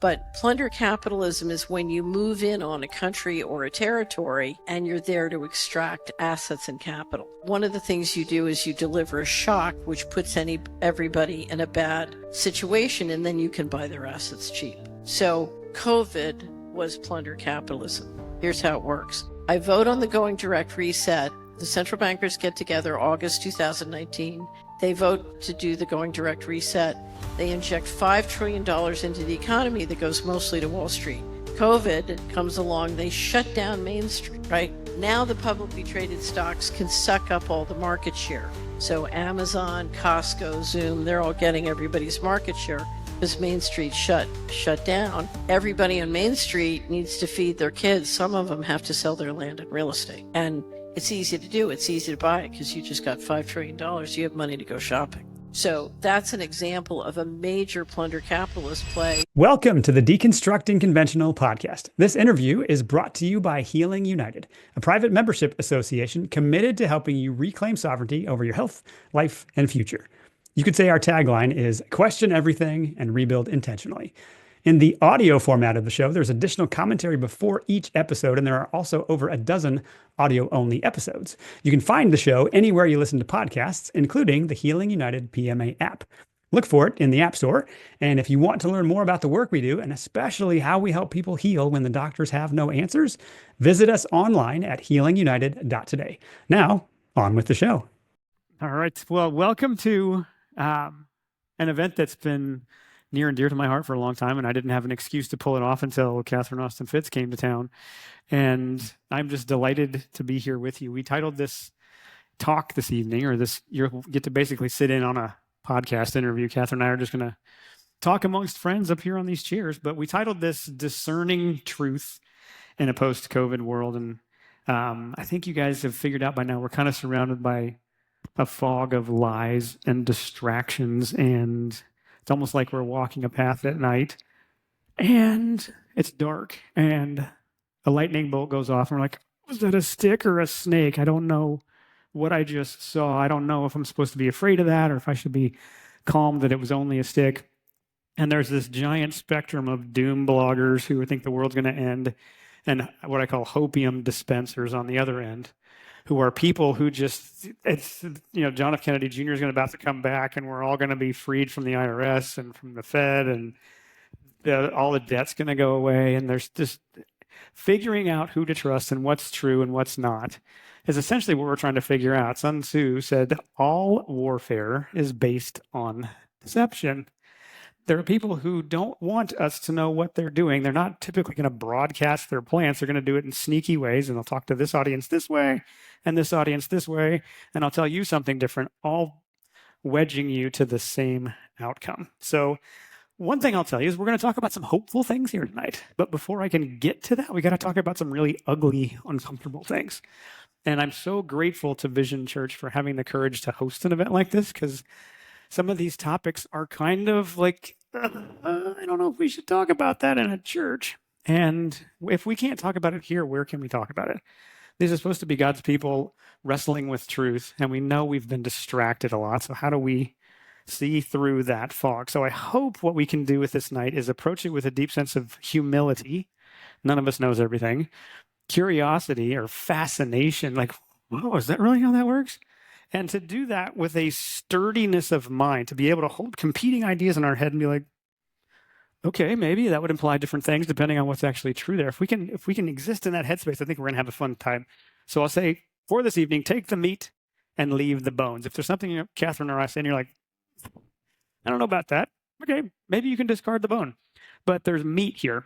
But plunder capitalism is when you move in on a country or a territory and you're there to extract assets and capital. One of the things you do is you deliver a shock, which puts everybody in a bad situation, and then you can buy their assets cheap. So COVID was plunder capitalism. Here's how it works. I vote on the going direct reset. The central bankers get together August 2019. They vote to do the going direct reset. They inject $5 trillion into the economy that goes mostly to Wall Street. COVID comes along, they shut down Main Street, right? Now the publicly traded stocks can suck up all the market share. So Amazon, Costco, Zoom, they're all getting everybody's market share because Main Street shut down. Everybody on Main Street needs to feed their kids. Some of them have to sell their land and real estate. And it's easy to do. It's easy to buy it because you just got $5 trillion. You have money to go shopping. So that's an example of a major plunder capitalist play. Welcome to the Deconstructing Conventional podcast. This interview is brought to you by Healing United, a private membership association committed to helping you reclaim sovereignty over your health, life, and future. You could say our tagline is question everything and rebuild intentionally. In the audio format of the show, there's additional commentary before each episode, and there are also over a dozen audio-only episodes. You can find the show anywhere you listen to podcasts, including the Healing United PMA app. Look for it in the App Store, and if you want to learn more about the work we do, and especially how we help people heal when the doctors have no answers, visit us online at healingunited.today. Now, on with the show. All right. Well, welcome to an event that's been near and dear to my heart for a long time, and I didn't have an excuse to pull it off until Catherine Austin Fitts came to town. And I'm just delighted to be here with you. We titled this talk this evening, or this, you'll get to basically sit in on a podcast interview. Catherine and I are just going to talk amongst friends up here on these chairs, but we titled this Discerning Truth in a Post-COVID World. And I think you guys have figured out by now, we're kind of surrounded by a fog of lies and distractions, and it's almost like we're walking a path at night and it's dark and a lightning bolt goes off and we're like, was that a stick or a snake? I don't know what I just saw. I don't know if I'm supposed to be afraid of that or if I should be calm that it was only a stick. And there's this giant spectrum of doom bloggers who think the world's going to end, and what I call hopium dispensers on the other end, who are people who just, it's, John F. Kennedy Jr. is about to come back and we're all going to be freed from the IRS and from the Fed, and all the debt's going to go away. And there's just figuring out who to trust and what's true and what's not is essentially what we're trying to figure out. Sun Tzu said, all warfare is based on deception. There are people who don't want us to know what they're doing. They're not typically going to broadcast their plans. They're going to do it in sneaky ways, and they'll talk to this audience this way and this audience this way, and I'll tell you something different, all wedging you to the same outcome. So one thing I'll tell you is we're going to talk about some hopeful things here tonight. But before I can get to that, we got to talk about some really ugly, uncomfortable things. And I'm so grateful to Vision Church for having the courage to host an event like this, because some of these topics are kind of like, I don't know if we should talk about that in a church. And if we can't talk about it here, where can we talk about it? These are supposed to be God's people wrestling with truth, and we know we've been distracted a lot. So how do we see through that fog? So I hope what we can do with this night is approach it with a deep sense of humility. None of us knows everything. Curiosity or fascination, like, whoa, is that really how that works? And to do that with a sturdiness of mind, to be able to hold competing ideas in our head and be like, okay, maybe that would imply different things depending on what's actually true there. If we can exist in that headspace, I think we're going to have a fun time. So I'll say for this evening, take the meat and leave the bones. If there's something Catherine or I say and you're like, I don't know about that, okay, maybe you can discard the bone. But there's meat here.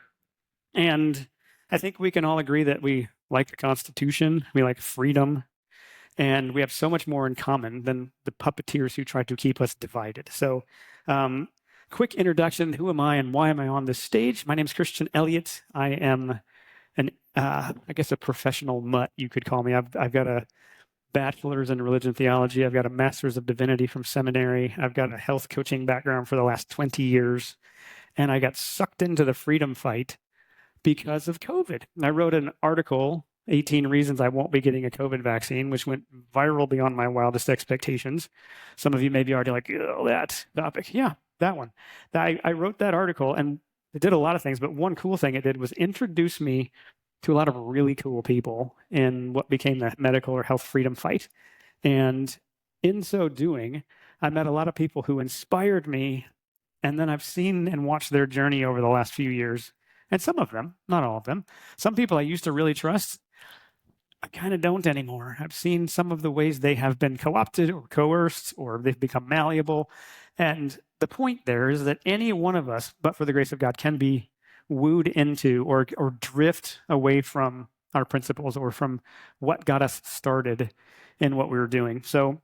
And I think we can all agree that we like the Constitution, we like freedom, and we have so much more in common than the puppeteers who try to keep us divided. So quick introduction, who am I and why am I on this stage? My name is Christian Elliott. I am I guess a professional mutt, you could call me. I've got a bachelor's in religion theology. I've got a master's of divinity from seminary. I've got a health coaching background for the last 20 years. And I got sucked into the freedom fight because of COVID. And I wrote an article, 18 Reasons I Won't Be Getting a COVID Vaccine, which went viral beyond my wildest expectations. Some of you may be already like, oh, that topic. Yeah, that one. I wrote that article, and it did a lot of things, but one cool thing it did was introduce me to a lot of really cool people in what became the medical or health freedom fight. And in so doing, I met a lot of people who inspired me, and then I've seen and watched their journey over the last few years. And some of them, not all of them, some people I used to really trust, I kind of don't anymore. I've seen some of the ways they have been co-opted or coerced, or they've become malleable. And the point there is that any one of us, but for the grace of God, can be wooed into or drift away from our principles or from what got us started in what we were doing. So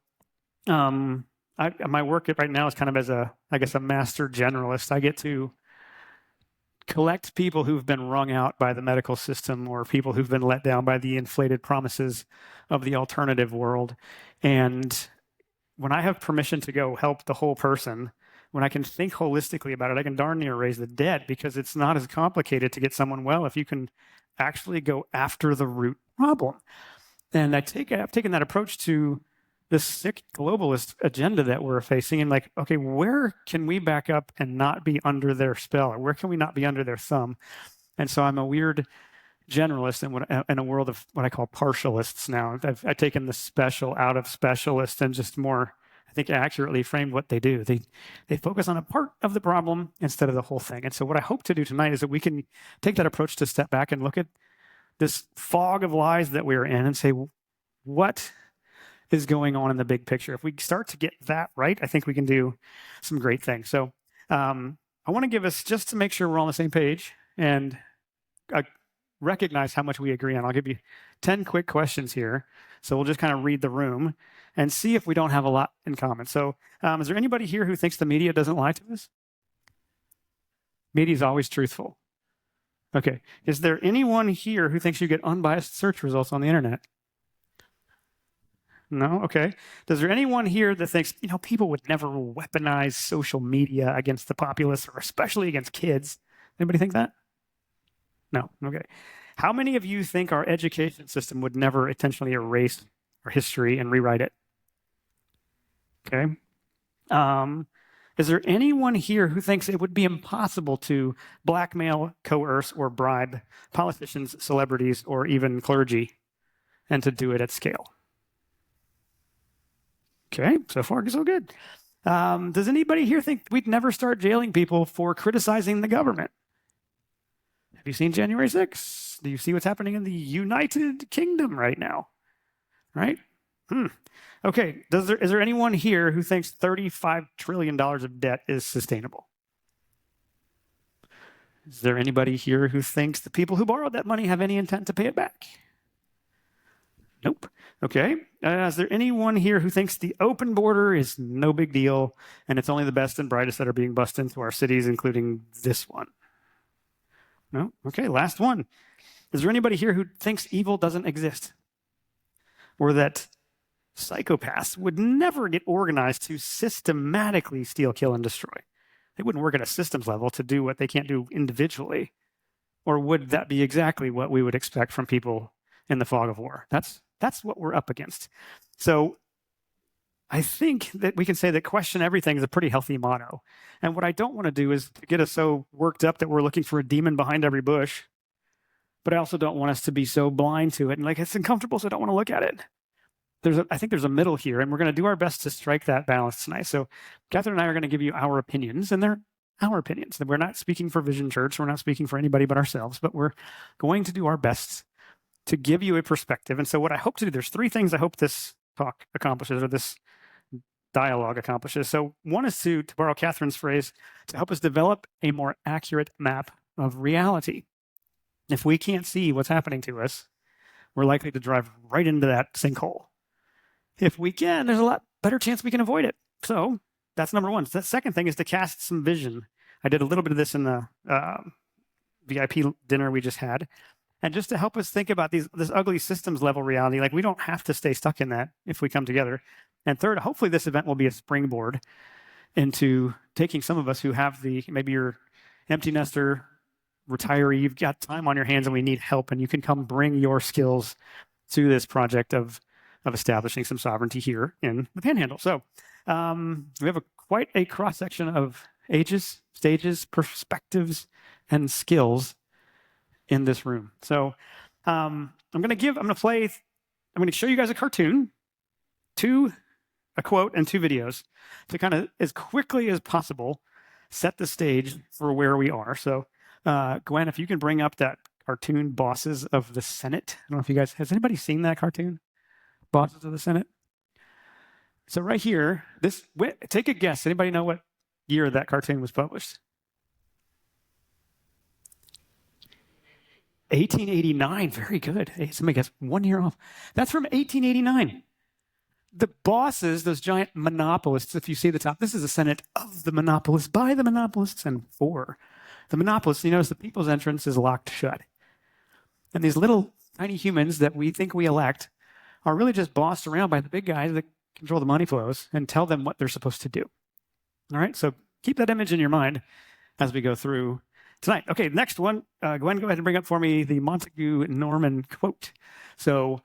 my work right now is kind of as a master generalist. I get to collect people who've been wrung out by the medical system or people who've been let down by the inflated promises of the alternative world. And when I have permission to go help the whole person, when I can think holistically about it, I can darn near raise the dead, because it's not as complicated to get someone well if you can actually go after the root problem. And I've taken that approach to this sick globalist agenda that we're facing, and like, okay, where can we back up and not be under their spell? Or where can we not be under their thumb? And so I'm a weird generalist in a world of what I call partialists now. I've taken the special out of specialist and just more, I think, accurately framed what they do. They focus on a part of the problem instead of the whole thing. And so what I hope to do tonight is that we can take that approach to step back and look at this fog of lies that we're in and say, what is going on in the big picture? If we start to get that right, I think we can do some great things. So I want to give us, just to make sure we're all on the same page and recognize how much we agree on, I'll give you 10 quick questions here. So we'll just kind of read the room and see if we don't have a lot in common. So is there anybody here who thinks the media doesn't lie to us? Media is always truthful. Okay. Is there anyone here who thinks you get unbiased search results on the internet? No? Okay. Is there anyone here that thinks, people would never weaponize social media against the populace, or especially against kids? Anybody think that? No? Okay. How many of you think our education system would never intentionally erase our history and rewrite it? Okay. Is there anyone here who thinks it would be impossible to blackmail, coerce, or bribe politicians, celebrities, or even clergy, and to do it at scale? Okay, so far so good. Does anybody here think we'd never start jailing people for criticizing the government? Have you seen January 6th? Do you see what's happening in the United Kingdom right now? Right? Okay, is there anyone here who thinks $35 trillion of debt is sustainable? Is there anybody here who thinks the people who borrowed that money have any intent to pay it back? Nope. Okay. Is there anyone here who thinks the open border is no big deal and it's only the best and brightest that are being bussed into our cities, including this one? No? Okay, last one. Is there anybody here who thinks evil doesn't exist? Or that psychopaths would never get organized to systematically steal, kill, and destroy? They wouldn't work at a systems level to do what they can't do individually. Or would that be exactly what we would expect from people in the fog of war? That's what we're up against. So I think that we can say that question everything is a pretty healthy motto. And what I don't want to do is to get us so worked up that we're looking for a demon behind every bush. But I also don't want us to be so blind to it and like it's uncomfortable, so I don't want to look at it. I think there's a middle here, and we're going to do our best to strike that balance tonight. So Catherine and I are going to give you our opinions, and they're our opinions. We're not speaking for Vision Church. We're not speaking for anybody but ourselves, but we're going to do our best to give you a perspective. And so what I hope to do, there's 3 things I hope this talk accomplishes, or this dialogue accomplishes. So one is to borrow Catherine's phrase, to help us develop a more accurate map of reality. If we can't see what's happening to us, we're likely to drive right into that sinkhole. If we can, there's a lot better chance we can avoid it. So that's number one. So the second thing is to cast some vision. I did a little bit of this in the VIP dinner we just had. And just to help us think about this ugly systems level reality, like we don't have to stay stuck in that if we come together. And third, hopefully this event will be a springboard into taking some of us who have maybe you're empty nester, retiree, you've got time on your hands and we need help, and you can come bring your skills to this project of establishing some sovereignty here in the Panhandle. So we have quite a cross-section of ages, stages, perspectives, and skills in this room. So I'm going to show you guys a cartoon, a quote, and 2 videos to kind of, as quickly as possible, set the stage for where we are. So Gwen, if you can bring up that cartoon, Bosses of the Senate. I don't know if you guys, has anybody seen that cartoon? Bosses of the Senate? So right here, take a guess. Anybody know what year that cartoon was published? 1889. Very good. Hey, somebody guess 1 year off. That's from 1889. The bosses, those giant monopolists, if you see the top, this is a Senate of the monopolists, by the monopolists, and for the monopolists. You notice the people's entrance is locked shut. And these little tiny humans that we think we elect are really just bossed around by the big guys that control the money flows and tell them what they're supposed to do. All right, so keep that image in your mind as we go through tonight. Okay, next one. Gwen, go ahead and bring up for me the Montague Norman quote. So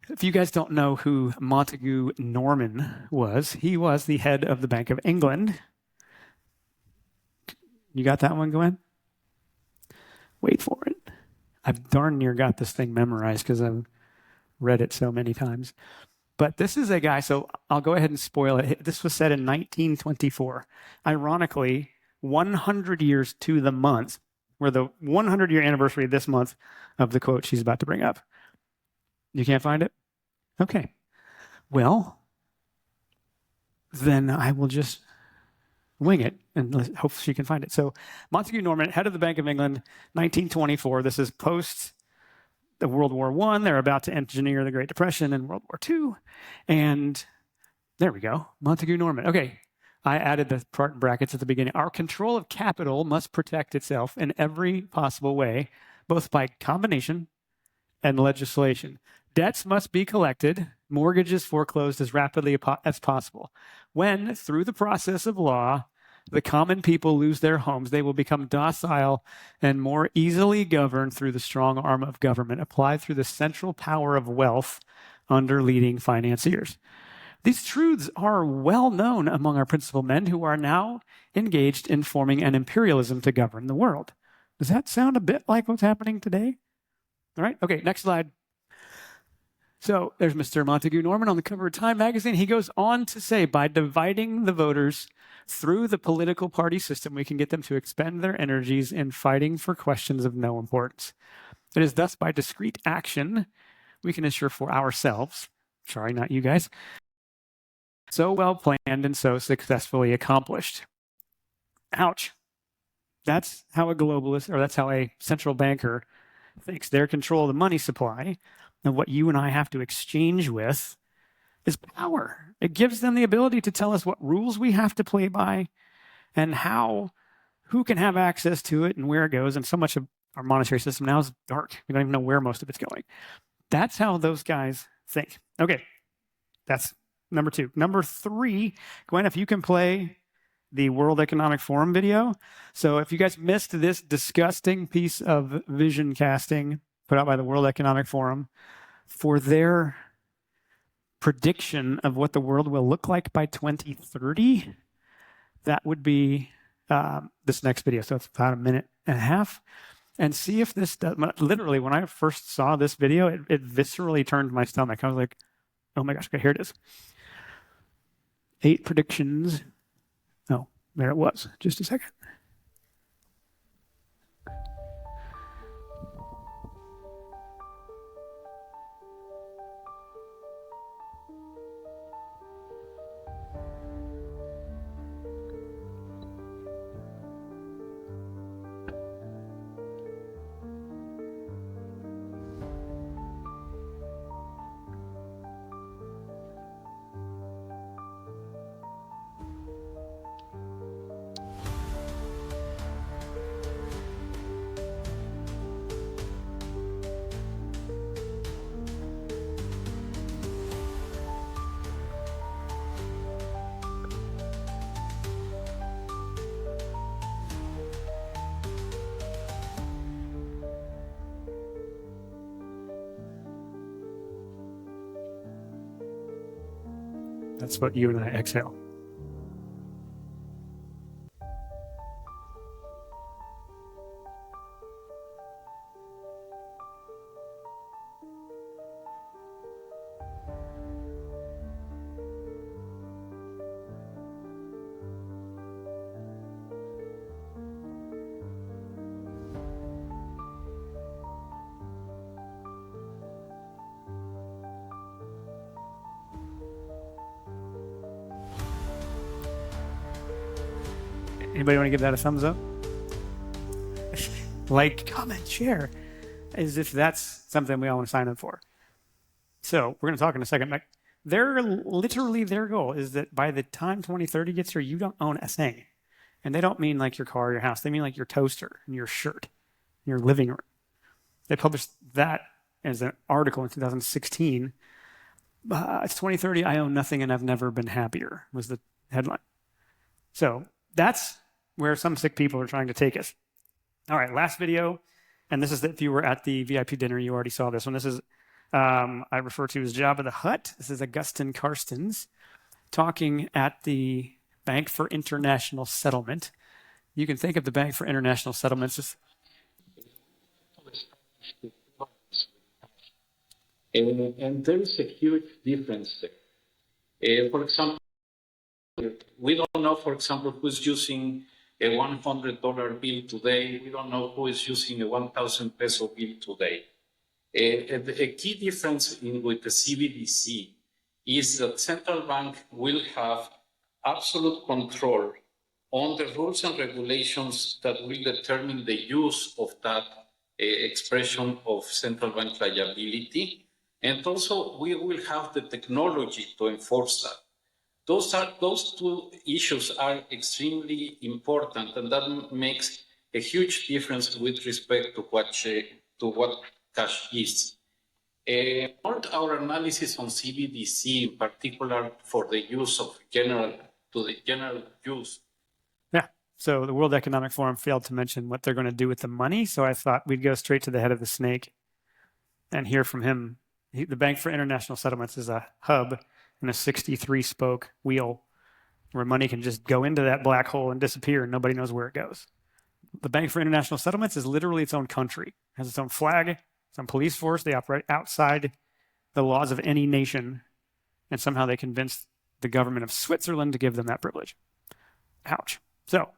if you guys don't know who Montague Norman was, he was the head of the Bank of England. You got that one, Gwen? Wait for it. I've darn near got this thing memorized because I've read it so many times. But this is a guy, so I'll go ahead and spoil it. This was said in 1924. Ironically, 100 years to the month, we're the 100-year anniversary this month of the quote she's about to bring up. You can't find it? Okay. Well, then I will just wing it and hope she can find it. So Montague Norman, head of the Bank of England, 1924. This is post the World War I. They're about to engineer the Great Depression and World War II. And there we go. Montague Norman. Okay. I added the part in brackets at the beginning. Our control of capital must protect itself in every possible way, both by combination and legislation. Debts must be collected, mortgages foreclosed as rapidly as possible. When, through the process of law, the common people lose their homes, they will become docile and more easily governed through the strong arm of government, applied through the central power of wealth under leading financiers. These truths are well known among our principal men who are now engaged in forming an imperialism to govern the world. Does that sound a bit like what's happening today? All right, okay, next slide. So there's Mr. Montague Norman on the cover of Time magazine. He goes on to say, by dividing the voters through the political party system, we can get them to expend their energies in fighting for questions of no importance. It is thus by discrete action we can ensure for ourselves, sorry, not you guys, so well planned and so successfully accomplished. Ouch. That's how a globalist, or that's how a central banker thinks. Their control of the money supply and what you and I have to exchange with is power. It gives them the ability to tell us what rules we have to play by and who can have access to it and where it goes. And so much of our monetary system now is dark. We don't even know where most of it's going. That's how those guys think. Okay, that's number 2. Number 3, Gwen, if you can play the World Economic Forum video. So if you guys missed this disgusting piece of vision casting put out by the World Economic Forum for their prediction of what the world will look like by 2030, that would be this next video. So it's about 1.5 minutes. And see if this does, literally, when I first saw this video, it viscerally turned my stomach. I was like, oh my gosh, okay, here it is. 8 predictions. Oh, there it was. Just a second. That's what you and I exhale. Anybody want to give that a thumbs up? Like, comment, share, as if that's something we all want to sign up for. So we're going to talk in a second. Their goal is that by the time 2030 gets here, you don't own a thing. And they don't mean like your car or your house. They mean like your toaster and your shirt, your living room. They published that as an article in 2016. It's 2030, I own nothing and I've never been happier, was the headline. So that's where some sick people are trying to take us. All right, last video. And this is if you were at the VIP dinner, you already saw this one. This is, I refer to as Jabba the Hutt. This is Augustin Carstens talking at the Bank for International Settlement. You can think of the Bank for International Settlements as and there is a huge difference there. For example, we don't know, for example, who's using a $100 bill today. We don't know who is using a 1,000 peso bill today. A key difference with the CBDC is that central bank will have absolute control on the rules and regulations that will determine the use of that expression of central bank liability. And also, we will have the technology to enforce that. Those two issues are extremely important, and that makes a huge difference with respect to what cash is. Our analysis on CBDC, in particular for the use of general use. Yeah. So the World Economic Forum failed to mention what they're going to do with the money. So I thought we'd go straight to the head of the snake and hear from him. The Bank for International Settlements is a hub in a 63-spoke wheel where money can just go into that black hole and disappear and nobody knows where it goes. The Bank for International Settlements is literally its own country. It has its own flag, its own police force. They operate outside the laws of any nation, and somehow they convinced the government of Switzerland to give them that privilege. Ouch. So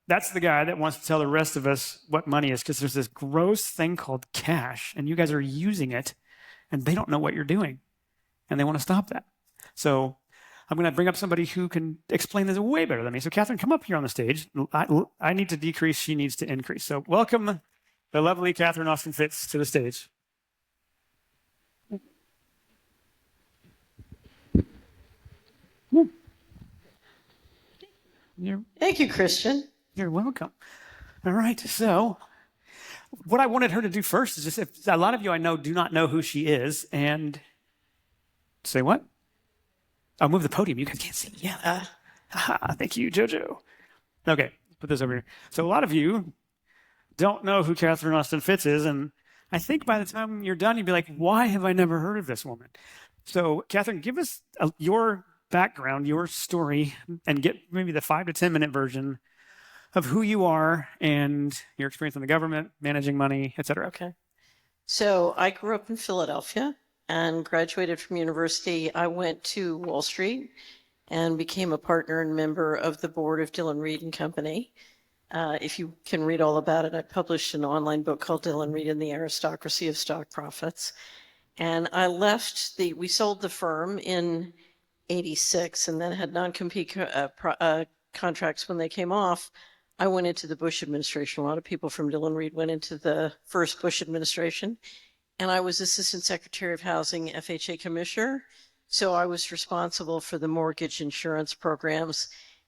that's the guy that wants to tell the rest of us what money is, because there's this gross thing called cash, and you guys are using it, and they don't know what you're doing, and they want to stop that. So I'm going to bring up somebody who can explain this way better than me. So Catherine, come up here on the stage. I need to decrease, she needs to increase. So welcome the lovely Catherine Austin Fitts to the stage. Thank you, Christian. You're welcome. All right. So what I wanted her to do first is just, if a lot of you I know do not know who she is, and say what? I'll move the podium. You guys can't see. Yeah. Thank you, Jojo. Okay, put this over here. So a lot of you don't know who Catherine Austin Fitts is, and I think by the time you're done, you'd be like, why have I never heard of this woman? So Catherine, give us your background, your story, and get maybe the 5 to 10 minute version of who you are and your experience in the government, managing money, et cetera. Okay. So I grew up in Philadelphia and graduated from university. I went to Wall Street and became a partner and member of the board of Dillon Read and Company. If you can read all about it, I published an online book called Dillon Read and the Aristocracy of Stock Profits. And I left we sold the firm in 86 and then had non-compete contracts when they came off. I went into the Bush administration. A lot of people from Dillon Read went into the first Bush administration. And I was Assistant Secretary of Housing, FHA Commissioner. So I was responsible for the mortgage insurance programs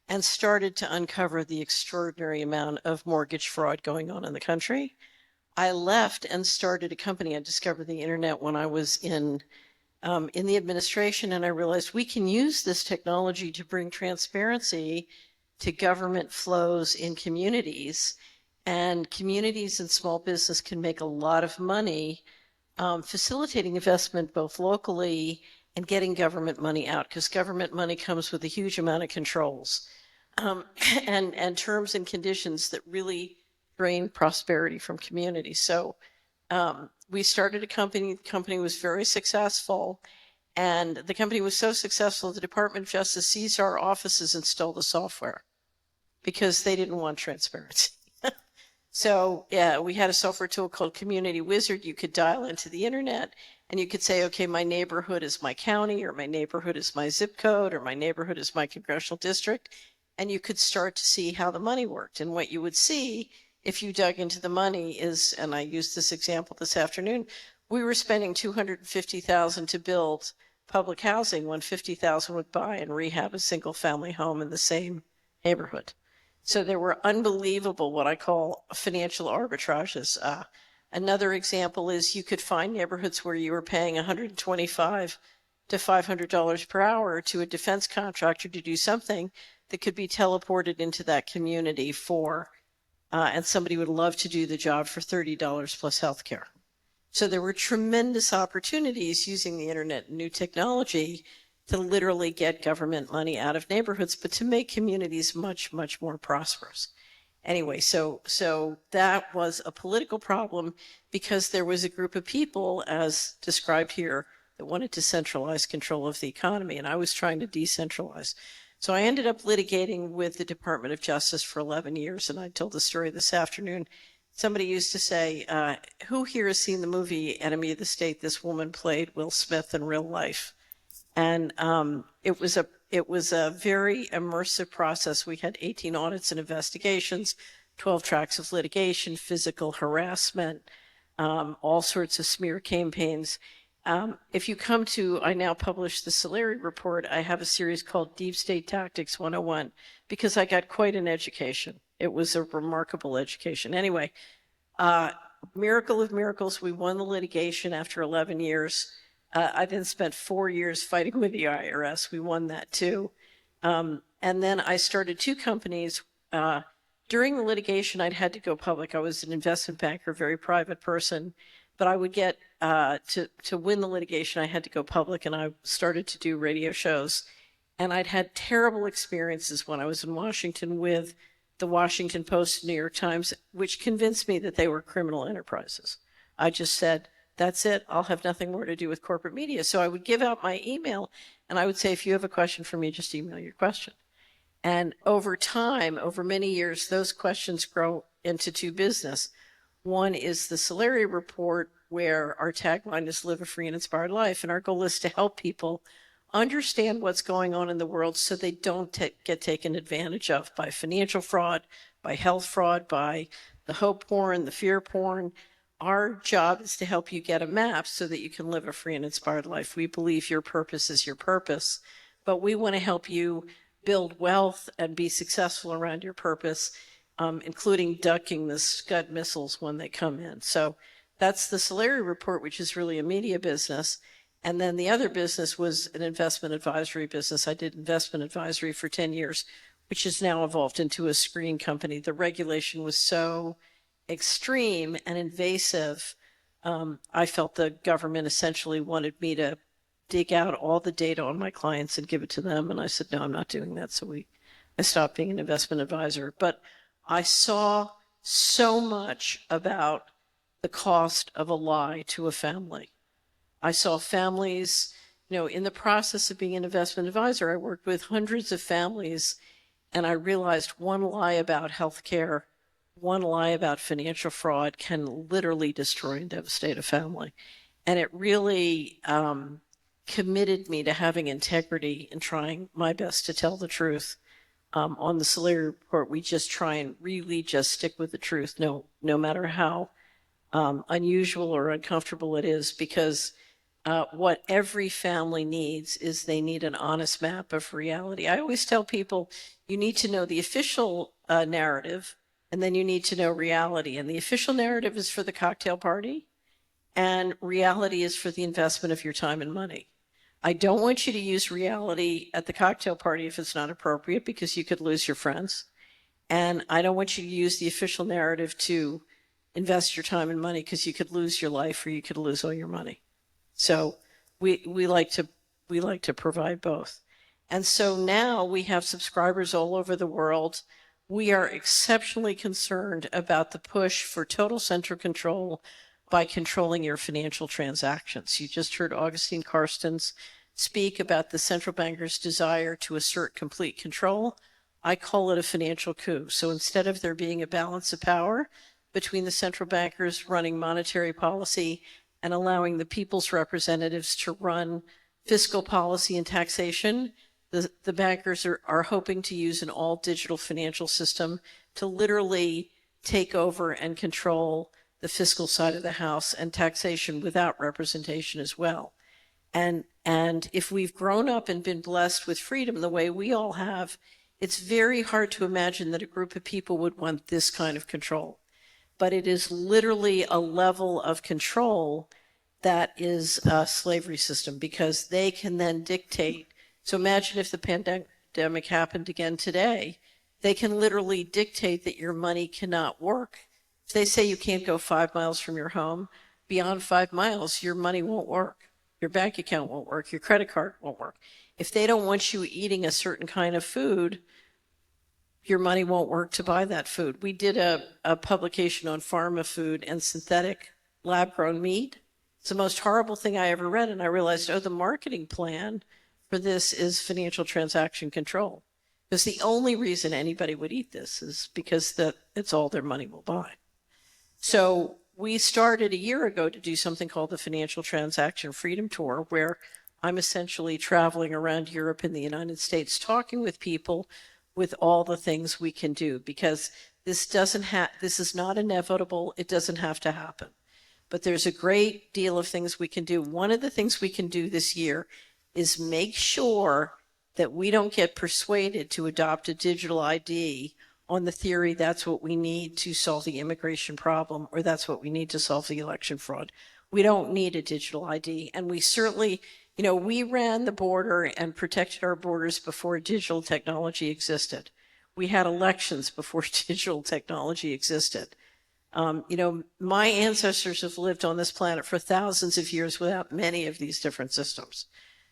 and started to uncover the extraordinary amount of mortgage fraud going on in the country. I left and started a company. I discovered the internet when I was in the administration, and I realized we can use this technology to bring transparency to government flows in communities, and communities and small business can make a lot of money facilitating investment both locally and getting government money out, because government money comes with a huge amount of controls and terms and conditions that really drain prosperity from communities. So we started a company. The company was very successful, and the company was so successful, the Department of Justice seized our offices and stole the software because they didn't want transparency. So yeah, we had a software tool called Community Wizard. You could dial into the internet and you could say, okay, my neighborhood is my county, or my neighborhood is my zip code, or my neighborhood is my congressional district. and you could start to see how the money worked. And what you would see if you dug into the money is, and I used this example this afternoon, we were spending $250,000 to build public housing when $50,000 would buy and rehab a single family home in the same neighborhood. So there were unbelievable, what I call financial arbitrages. Another example is you could find neighborhoods where you were paying $125 to $500 per hour to a defense contractor to do something that could be teleported into that community for, and somebody would love to do the job for $30 plus healthcare. So there were tremendous opportunities using the internet and new technology to literally get government money out of neighborhoods, but to make communities much, much more prosperous. Anyway, so that was a political problem because there was a group of people, as described here, that wanted to centralize control of the economy, and I was trying to decentralize. So I ended up litigating with the Department of Justice for 11 years, and I told the story this afternoon. Somebody used to say, who here has seen the movie Enemy of the State? This woman played Will Smith in real life. And it was a very immersive process. We had 18 audits and investigations, 12 tracks of litigation, physical harassment, all sorts of smear campaigns. If you come to, I now publish the Solari Report, I have a series called Deep State Tactics 101, because I got quite an education. It was a remarkable education. Anyway, miracle of miracles, we won the litigation after 11 years. I then spent 4 years fighting with the IRS. We won that too. And then I started two companies. During the litigation, I'd had to go public. I was an investment banker, very private person, but I would get, to win the litigation, I had to go public, and I started to do radio shows. And I'd had terrible experiences when I was in Washington with the Washington Post and New York Times, which convinced me that they were criminal enterprises. I just said, that's it. I'll have nothing more to do with corporate media. So I would give out my email, and I would say, if you have a question for me, just email your question. And over time, over many years, those questions grow into two business. One is the Solari Report, where our tagline is live a free and inspired life. And our goal is to help people understand what's going on in the world so they don't get taken advantage of by financial fraud, by health fraud, by the hope porn, the fear porn. Our job is to help you get a map so that you can live a free and inspired life. We believe your purpose is your purpose, but we want to help you build wealth and be successful around your purpose, including ducking the Scud missiles when they come in. So that's the Solari Report, which is really a media business. And then the other business was an investment advisory business. I did investment advisory for 10 years, which has now evolved into a screen company. The regulation was so extreme and invasive. I felt the government essentially wanted me to dig out all the data on my clients and give it to them. And I said, no, I'm not doing that. So I stopped being an investment advisor. But I saw so much about the cost of a lie to a family. I saw families, in the process of being an investment advisor, I worked with hundreds of families, and I realized one lie about healthcare, one lie about financial fraud can literally destroy and devastate a family. And it really committed me to having integrity and trying my best to tell the truth. On the Solari Report, we just try and really just stick with the truth, no matter how unusual or uncomfortable it is, because what every family needs is they need an honest map of reality. I always tell people, you need to know the official narrative, and then you need to know reality. And the official narrative is for the cocktail party, and reality is for the investment of your time and money. I don't want you to use reality at the cocktail party if it's not appropriate, because you could lose your friends. And I don't want you to use the official narrative to invest your time and money, because you could lose your life or you could lose all your money. So we like to provide both. And so now we have subscribers all over the world. We are exceptionally concerned about the push for total central control by controlling your financial transactions. You just heard Augustine Carstens speak about the central banker's desire to assert complete control. I call it a financial coup. So instead of there being a balance of power between the central bankers running monetary policy and allowing the people's representatives to run fiscal policy and taxation, the bankers are hoping to use an all digital financial system to literally take over and control the fiscal side of the house and taxation without representation as well. And if we've grown up and been blessed with freedom the way we all have, it's very hard to imagine that a group of people would want this kind of control. But it is literally a level of control that is a slavery system, because they can then dictate. So imagine if the pandemic happened again today, they can literally dictate that your money cannot work. If they say you can't go 5 miles from your home, beyond 5 miles, your money won't work. Your bank account won't work. Your credit card won't work. If they don't want you eating a certain kind of food, your money won't work to buy that food. We did a publication on pharma food and synthetic lab-grown meat. It's the most horrible thing I ever read, and I realized, the marketing plan for this is financial transaction control. Because the only reason anybody would eat this is because it's all their money will buy. So we started a year ago to do something called the Financial Transaction Freedom Tour, where I'm essentially traveling around Europe and the United States talking with people with all the things we can do, because this is not inevitable. It doesn't have to happen. But there's a great deal of things we can do. One of the things we can do this year is make sure that we don't get persuaded to adopt a digital ID on the theory that's what we need to solve the immigration problem, or that's what we need to solve the election fraud. We don't need a digital ID. And we certainly, we ran the border and protected our borders before digital technology existed. We had elections before digital technology existed. My ancestors have lived on this planet for thousands of years without many of these different systems.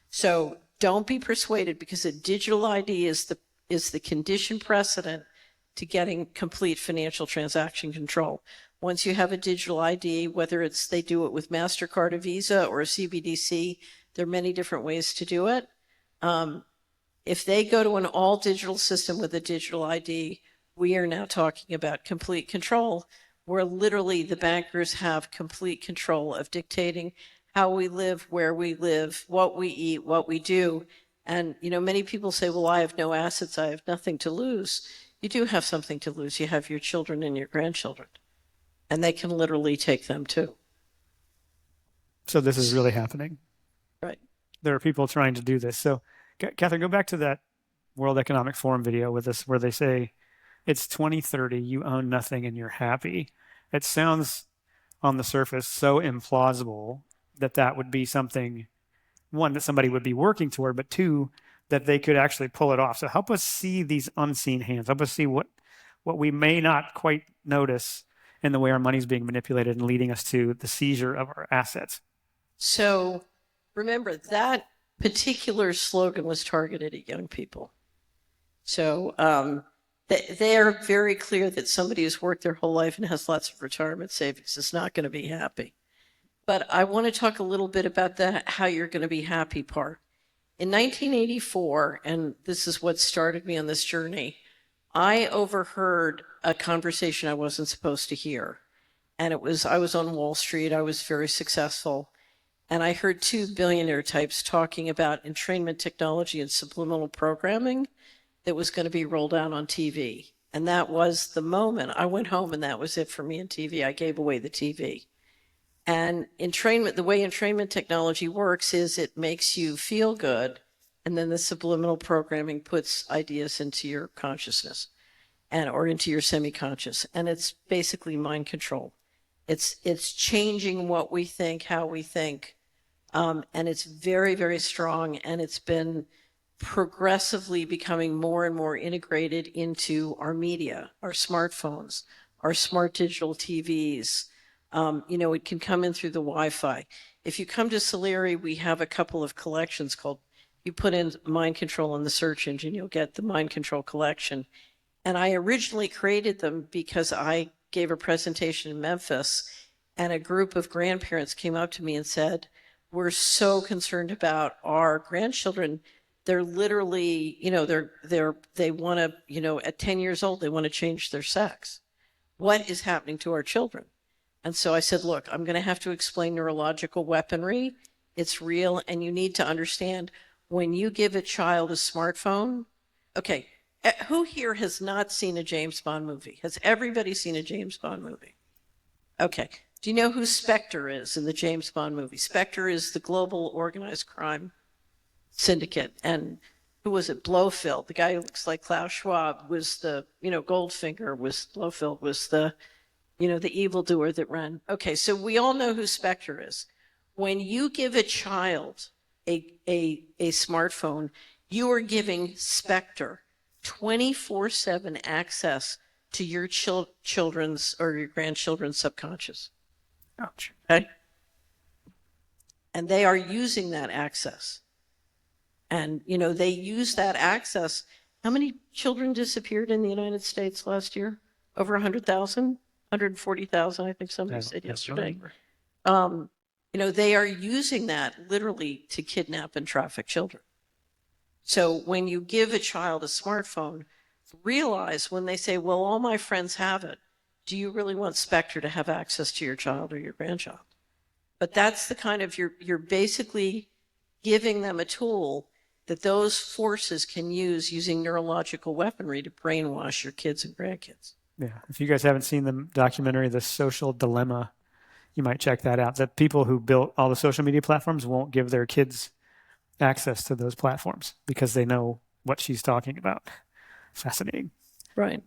So don't be persuaded, because a digital ID is the condition precedent to getting complete financial transaction control. Once you have a digital ID, whether they do it with MasterCard, a Visa, or a CBDC, there are many different ways to do it. If they go to an all digital system with a digital ID, we are now talking about complete control, where literally the bankers have complete control of dictating how we live, where we live, what we eat, what we do. And, many people say, well, I have no assets, I have nothing to lose. You do have something to lose. You have your children and your grandchildren, and they can literally take them too. So this is really happening. Right. There are people trying to do this. So, Catherine, go back to that World Economic Forum video with us, where they say it's 2030, you own nothing and you're happy. It sounds on the surface so implausible that would be something, one, that somebody would be working toward, but two, that they could actually pull it off. So help us see these unseen hands. Help us see what we may not quite notice in the way our money's being manipulated and leading us to the seizure of our assets. So remember, that particular slogan was targeted at young people. So they are very clear that somebody who's worked their whole life and has lots of retirement savings is not going to be happy. But I want to talk a little bit about how you're going to be happy part. In 1984, and this is what started me on this journey, I overheard a conversation I wasn't supposed to hear. And I was on Wall Street, I was very successful, and I heard two billionaire types talking about entrainment technology and subliminal programming that was going to be rolled out on TV. And that was the moment. I went home and that was it for me in TV. I gave away the TV. And the way entrainment technology works is it makes you feel good, and then the subliminal programming puts ideas into your consciousness or into your semi-conscious. And it's basically mind control. It's changing what we think, how we think. And it's very, very strong, and it's been progressively becoming more and more integrated into our media, our smartphones, our smart digital TVs. It can come in through the Wi-Fi. If you come to Solari, we have a couple of collections called, you put in mind control in the search engine, you'll get the mind control collection. And I originally created them because I gave a presentation in Memphis, and a group of grandparents came up to me and said, we're so concerned about our grandchildren. They're literally, they want to, at 10 years old, they want to change their sex. What is happening to our children? And so I said, look, I'm going to have to explain neurological weaponry. It's real, and you need to understand when you give a child a smartphone, okay, who here has not seen a James Bond movie? Has everybody seen a James Bond movie? Okay. Do you know who Spectre is in the James Bond movie? Spectre is the global organized crime syndicate. And who was it? Blofeld, the guy who looks like Klaus Schwab, was the, Goldfinger was, Blofeld was the, the evildoer that ran. Okay, so we all know who Spectre is. When you give a child a smartphone, you are giving Spectre 24/7 access to your children's or your grandchildren's subconscious. Ouch. Okay? And they are using that access. And, they use that access. How many children disappeared in the United States last year? Over 100,000? 140,000, I think somebody said yesterday. They are using that literally to kidnap and traffic children. So when you give a child a smartphone, realize when they say, well, all my friends have it, do you really want Spectre to have access to your child or your grandchild? But that's the kind of, you're basically giving them a tool that those forces can use using neurological weaponry to brainwash your kids and grandkids. Yeah. If you guys haven't seen the documentary, The Social Dilemma, you might check that out. That people who built all the social media platforms won't give their kids access to those platforms because they know what she's talking about. Fascinating. Right.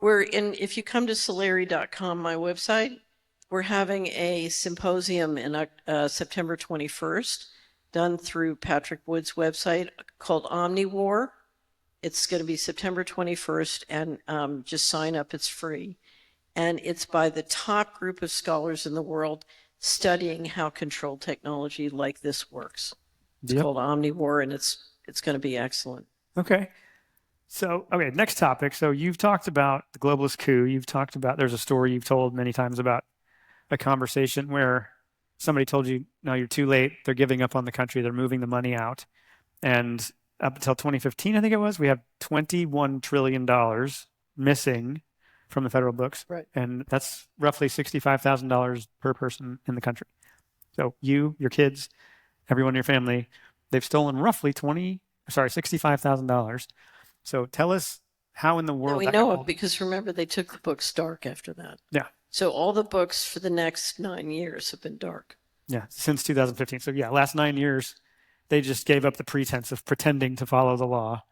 If you come to Solari.com, my website, we're having a symposium in September 21st, done through Patrick Wood's website called Omnivore. It's going to be September 21st, and just sign up. It's free. And it's by the top group of scholars in the world studying how controlled technology like this works. It's called Omnivore, and it's going to be excellent. Okay. So, next topic. So you've talked about the globalist coup. You've talked about, there's a story you've told many times about a conversation where somebody told you, no, you're too late. They're giving up on the country. They're moving the money out. And up until 2015, I think it was, we have $21 trillion missing from the federal books. Right. And that's roughly $65,000 per person in the country. So you, your kids, everyone in your family, they've stolen roughly $65,000. So tell us how in the world. We know it because remember, they took the books dark after that. Yeah. So all the books for the next 9 years have been dark. Yeah, since 2015. So last 9 years, they just gave up the pretense of pretending to follow the law.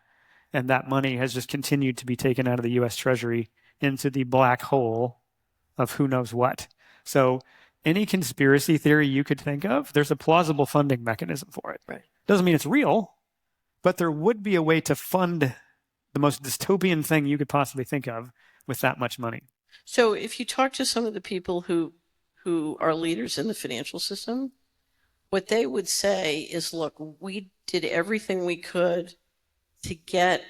And that money has just continued to be taken out of the U.S. Treasury into the black hole of who knows what. So any conspiracy theory you could think of, there's a plausible funding mechanism for it. Right. Doesn't mean it's real, but there would be a way to fund the most dystopian thing you could possibly think of with that much money. So if you talk to some of the people who are leaders in the financial system, what they would say is, look, we did everything we could to get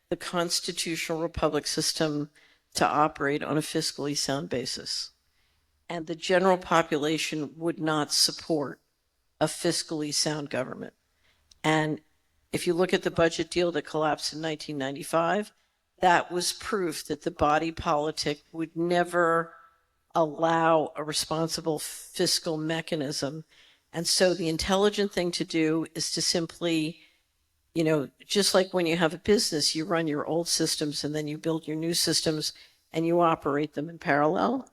the constitutional republic system to operate on a fiscally sound basis. And the general population would not support a fiscally sound government. And if you look at the budget deal that collapsed in 1995, that was proof that the body politic would never allow a responsible fiscal mechanism. And so the intelligent thing to do is to simply, just like when you have a business, you run your old systems and then you build your new systems and you operate them in parallel.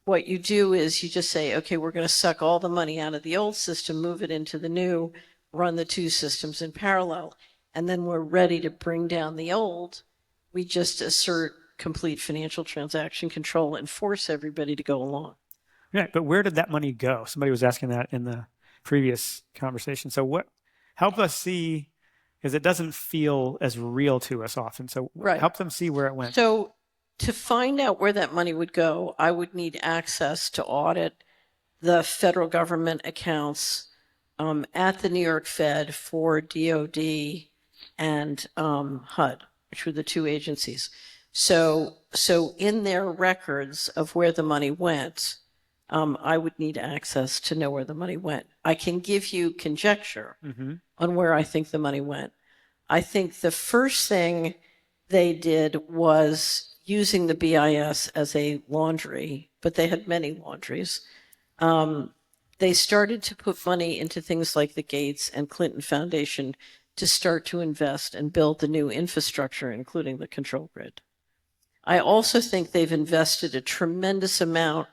What you do is you just say, okay, we're going to suck all the money out of the old system, move it into the new, run the two systems in parallel. And then we're ready to bring down the old. We just assert complete financial transaction control and force everybody to go along. Right, but where did that money go? Somebody was asking that in the previous conversation. So help us see, because it doesn't feel as real to us often. So help them see where it went. So to find out where that money would go, I would need access to audit the federal government accounts at the New York Fed for DOD and HUD, which were the two agencies. So in their records of where the money went, I would need access to know where the money went. I can give you conjecture on where I think the money went. I think the first thing they did was using the BIS as a laundry, but they had many laundries. They started to put money into things like the Gates and Clinton Foundation to start to invest and build the new infrastructure, including the control grid. I also think they've invested a tremendous amount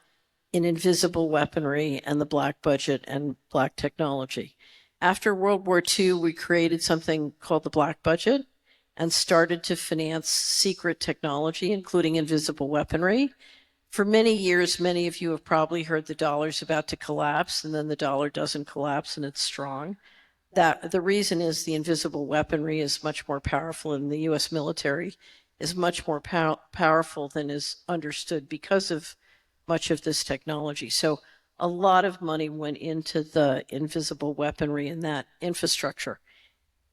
in invisible weaponry and the black budget and black technology. After World War II, we created something called the black budget and started to finance secret technology, including invisible weaponry. For many years, many of you have probably heard the dollar's about to collapse, and then the dollar doesn't collapse and it's strong. That the reason is the invisible weaponry is much more powerful, and the US military is much more powerful than is understood because of much of this technology. So a lot of money went into the invisible weaponry and that infrastructure.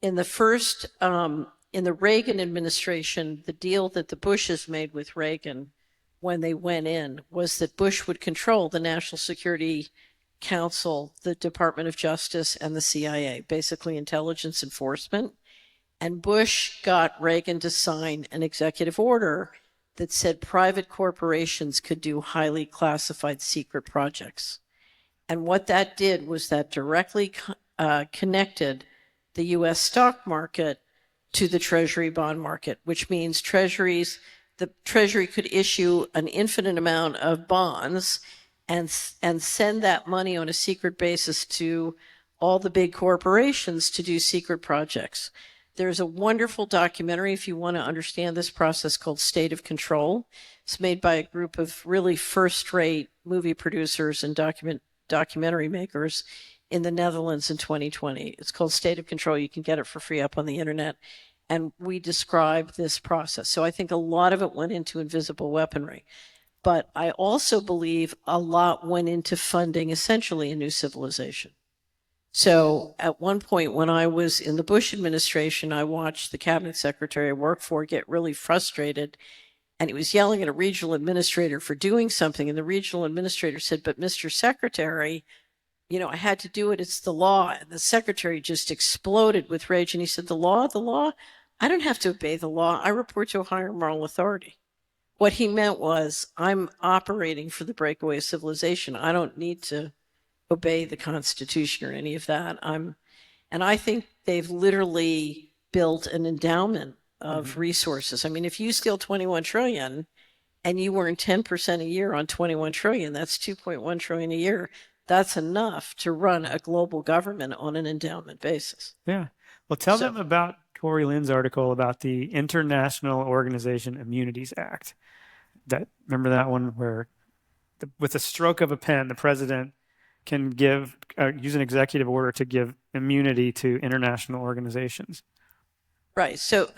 In the Reagan administration, the deal that the Bushes made with Reagan when they went in was that Bush would control the National Security Council, the Department of Justice, and the CIA, basically intelligence enforcement. And Bush got Reagan to sign an executive order that said private corporations could do highly classified secret projects. And what that did was that directly connected the US stock market to the Treasury bond market, which means the Treasury could issue an infinite amount of bonds and send that money on a secret basis to all the big corporations to do secret projects. There's a wonderful documentary, if you want to understand this process, called State of Control. It's made by a group of really first-rate movie producers and documentary makers in the Netherlands in 2020. It's called State of Control. You can get it for free up on the internet. And we describe this process. So I think a lot of it went into invisible weaponry. But I also believe a lot went into funding essentially a new civilization. So at one point when I was in the Bush administration, I watched the cabinet secretary I worked for get really frustrated, and he was yelling at a regional administrator for doing something. And the regional administrator said, "But Mr. Secretary, I had to do it. It's the law." And the secretary just exploded with rage. And he said, the law? I don't have to obey the law. I report to a higher moral authority. What he meant was, I'm operating for the breakaway civilization. I don't need to obey the Constitution or any of that. And I think they've literally built an endowment of resources. I mean, if you steal 21 trillion and you earn 10% a year on 21 trillion, that's 2.1 trillion a year. That's enough to run a global government on an endowment basis. Yeah. Well, tell them about Corey Lynn's article about the International Organization Immunities Act. Remember that one where with a stroke of a pen, the president can use an executive order to give immunity to international organizations. Right. So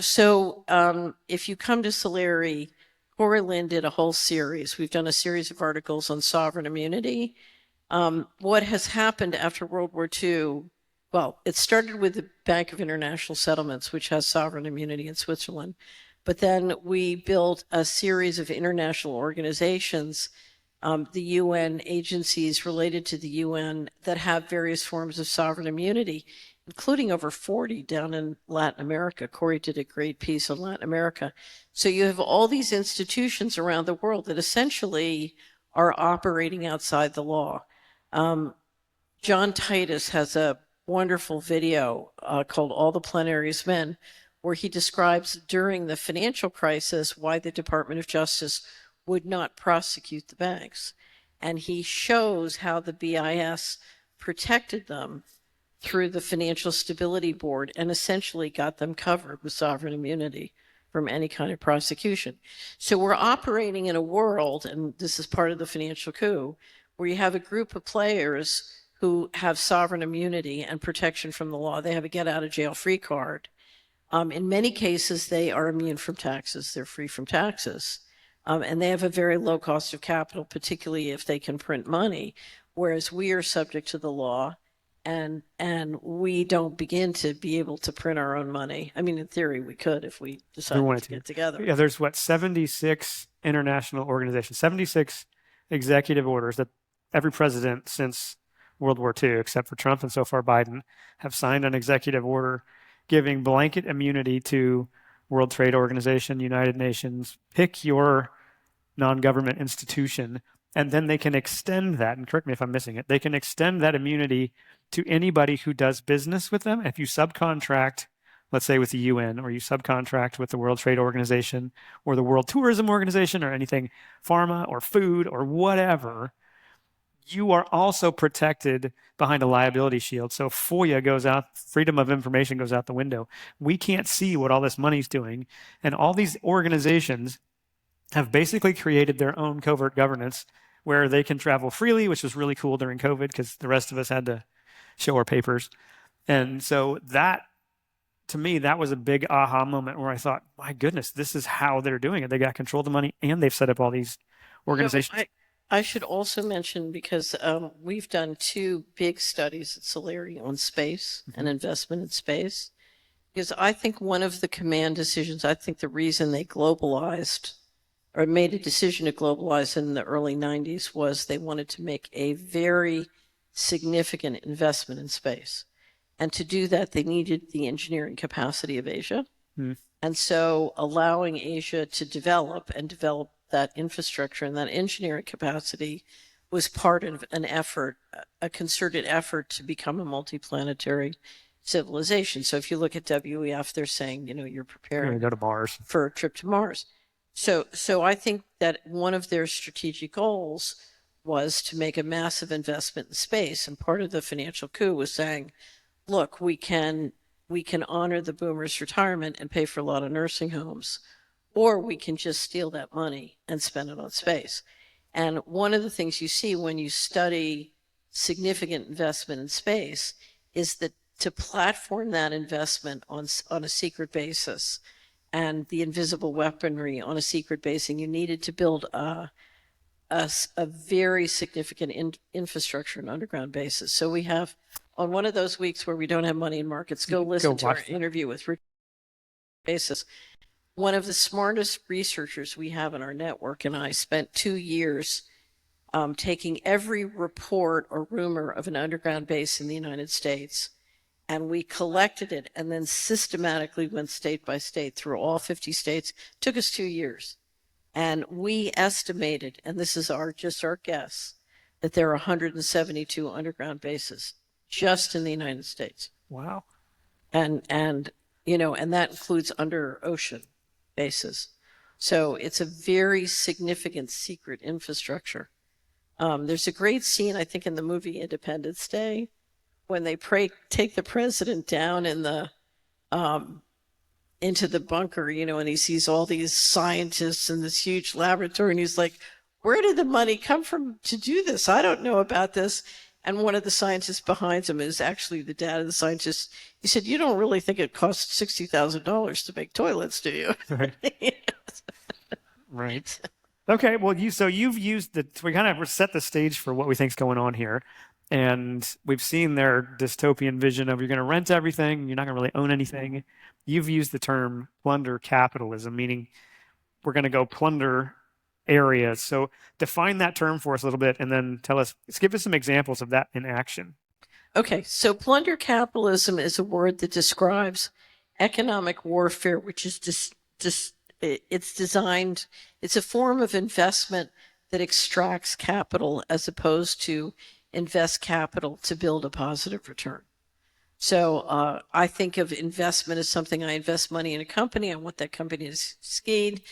if you come to Solari, Corey Lynn did a whole series. We've done a series of articles on sovereign immunity. What has happened after World War II, well, it started with the Bank of International Settlements, which has sovereign immunity in Switzerland. But then we built a series of international organizations, the UN agencies related to the UN that have various forms of sovereign immunity, including over 40 down in Latin America. Corey did a great piece on Latin America. So you have all these institutions around the world that essentially are operating outside the law. John Titus has a wonderful video called All the Plenaries Men, where he describes during the financial crisis why the Department of Justice would not prosecute the banks. And he shows how the BIS protected them through the Financial Stability Board and essentially got them covered with sovereign immunity from any kind of prosecution. So we're operating in a world, and this is part of the financial coup, where you have a group of players who have sovereign immunity and protection from the law. They have a get out of jail free card. In many cases, they are immune from taxes. They're free from taxes. And they have a very low cost of capital, particularly if they can print money, whereas we are subject to the law, and we don't begin to be able to print our own money. I mean, in theory, we could if we decided to get together. Yeah, there's 76 international organizations, 76 executive orders that every president since World War II, except for Trump and so far Biden, have signed an executive order giving blanket immunity to World Trade Organization, United Nations. Pick your non-government institution, and then they can extend that, and correct me if I'm missing it, they can extend that immunity to anybody who does business with them. If you subcontract let's say with the UN, or you subcontract with the World Trade Organization or the World Tourism Organization or anything, pharma or food or whatever, you are also protected behind a liability shield. So FOIA goes out, freedom of information goes out the window. We can't see what all this money's doing. And all these organizations have basically created their own covert governance where they can travel freely, which was really cool during COVID because the rest of us had to show our papers. And so that, to me, that was a big aha moment where I thought, my goodness, this is how they're doing it. They got control of the money and they've set up all these organizations. I should also mention, because we've done 2 big studies at Solari on space and investment in space, because I think one of the command decisions, I think the reason they globalized or made a decision to globalize in the early 90s was they wanted to make a very significant investment in space. And to do that, they needed the engineering capacity of Asia. And so allowing Asia to develop that infrastructure and that engineering capacity was part of an effort, a concerted effort to become a multiplanetary civilization. So if you look at WEF, they're saying, you're preparing to go to Mars for a trip to Mars. So I think that one of their strategic goals was to make a massive investment in space. And part of the financial coup was saying, look, we can honor the boomers' retirement and pay for a lot of nursing homes, or we can just steal that money and spend it on space. And one of the things you see when you study significant investment in space is that to platform that investment on a secret basis and the invisible weaponry on a secret basis, you needed to build a very significant infrastructure and underground bases. So we have, on one of those weeks where we don't have money in markets, go listen to our interview with Richard Basis. One of the smartest researchers we have in our network and I spent 2 years taking every report or rumor of an underground base in the United States, and we collected it and then systematically went state by state through all 50 states. It took us 2 years. And we estimated, and this is just our guess, that there are 172 underground bases just in the United States. Wow. And that includes under ocean bases. So it's a very significant secret infrastructure. There's a great scene, I think, in the movie Independence Day, when they take the president down in the into the bunker, and he sees all these scientists in this huge laboratory, and he's like, where did the money come from to do this? I don't know about this. And one of the scientists behind him is actually the dad of the scientist. He said, you don't really think it costs $60,000 to make toilets, do you? Right. Right. Okay. Well, you've used we kind of set the stage for what we think is going on here. And we've seen their dystopian vision of you're going to rent everything, you're not going to really own anything. You've used the term plunder capitalism, meaning we're going to go plunder areas. So define that term for us a little bit and then give us some examples of that in action. Okay, so plunder capitalism is a word that describes economic warfare, which is it's a form of investment that extracts capital as opposed to invest capital to build a positive return. So I think of investment as something, I invest money in a company, I want that company to succeed.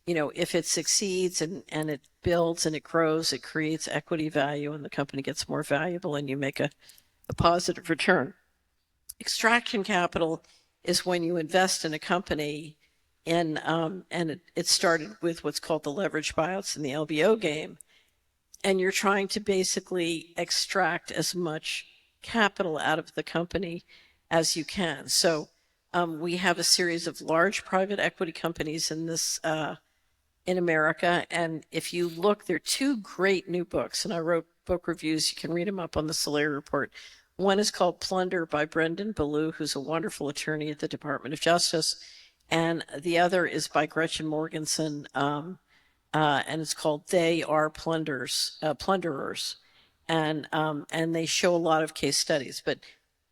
If it succeeds and it builds and it grows, it creates equity value and the company gets more valuable and you make a positive return. Extraction capital is when you invest in a company and it started with what's called the leverage buyouts in the LBO game. And you're trying to basically extract as much capital out of the company as you can. So we have a series of large private equity companies in this in America. And if you look, there are 2 great new books, and I wrote book reviews. You can read them up on the Solari Report. One is called Plunder by Brendan Ballou, who's a wonderful attorney at the Department of Justice. And the other is by Gretchen Morgensen, and it's called They Are Plunderers. And they show a lot of case studies. But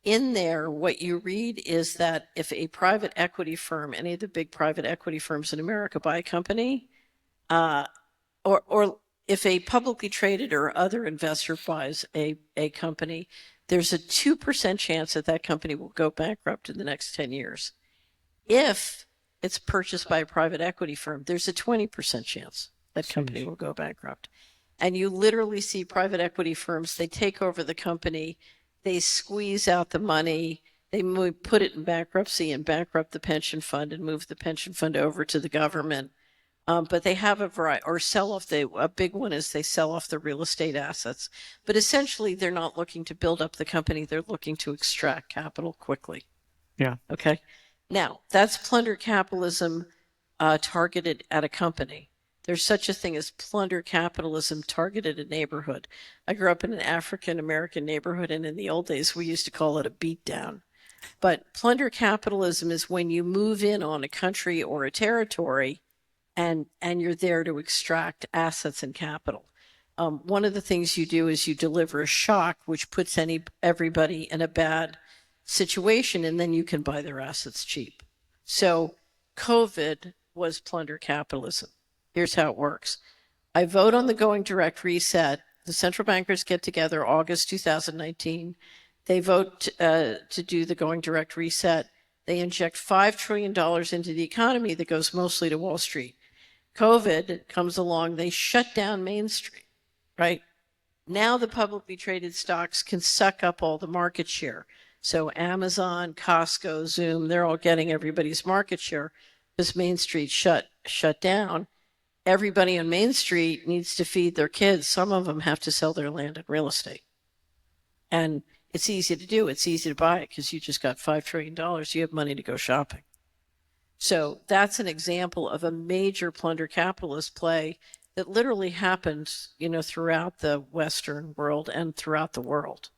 in there, what you read is that if a private equity firm, any of the big private equity firms in America buy a company, or if a publicly traded or other investor buys a company, there's a 2% chance that company will go bankrupt in the next 10 years. If it's purchased by a private equity firm, there's a 20% chance that company will go bankrupt. And you literally see private equity firms, they take over the company, they squeeze out the money, they put it in bankruptcy and bankrupt the pension fund and move the pension fund over to the government. But they have a variety, or sell off a big one is they sell off the real estate assets. But essentially, they're not looking to build up the company, they're looking to extract capital quickly. Yeah. Okay. Now, that's plunder capitalism targeted at a company. There's such a thing as plunder capitalism targeted at a neighborhood. I grew up in an African American neighborhood, and in the old days, we used to call it a beatdown. But plunder capitalism is when you move in on a country or a territory and you're there to extract assets and capital. One of the things you do is you deliver a shock, which puts everybody in a bad situation, and then you can buy their assets cheap. So COVID was plunder capitalism. Here's how it works. I vote on the going direct reset. The central bankers get together August 2019. They vote to do the going direct reset. They inject $5 trillion into the economy that goes mostly to Wall Street. COVID comes along, they shut down Main Street, right? Now the publicly traded stocks can suck up all the market share. So Amazon, Costco, Zoom, they're all getting everybody's market share because Main Street shut down. Everybody on Main Street needs to feed their kids. Some of them have to sell their land and real estate. And it's easy to do. It's easy to buy it because you just got $5 trillion. You have money to go shopping. So that's an example of a major plunder capitalist play that literally happened, throughout the Western world and throughout the world.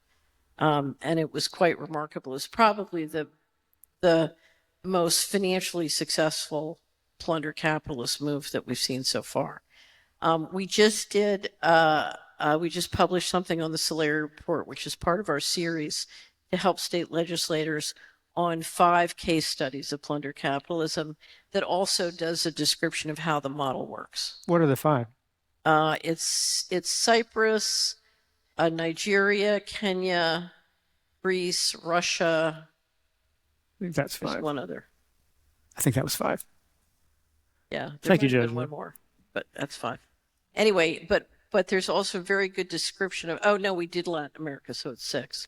And it was quite remarkable. It's probably the most financially successful plunder capitalist move that we've seen so far. We just published something on the Solari Report, which is part of our series to help state legislators on 5 case studies of plunder capitalism that also does a description of how the model works. What are the 5? It's Cyprus, Nigeria, Kenya, Greece, Russia. I think that's 5. There's one other. I think that was 5. Yeah. Thank you, Judge. One more, but that's 5. Anyway, but there's also a very good description of. Oh no, we did Latin America, so it's 6.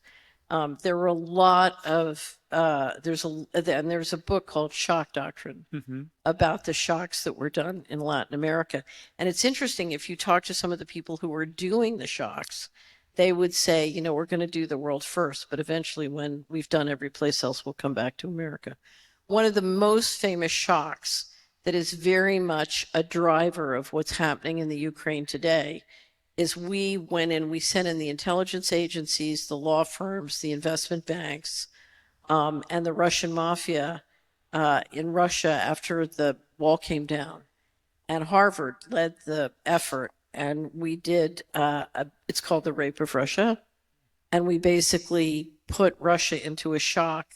There were a lot of there's a book called Shock Doctrine about the shocks that were done in Latin America. And it's interesting, if you talk to some of the people who were doing the shocks, they would say, we're going to do the world first, but eventually when we've done every place else, we'll come back to America. One of the most famous shocks that is very much a driver of what's happening in the Ukraine today is we went in, we sent in the intelligence agencies, the law firms, the investment banks, and the Russian mafia in Russia after the wall came down. And Harvard led the effort, and we did, it's called the Rape of Russia. And we basically put Russia into a shock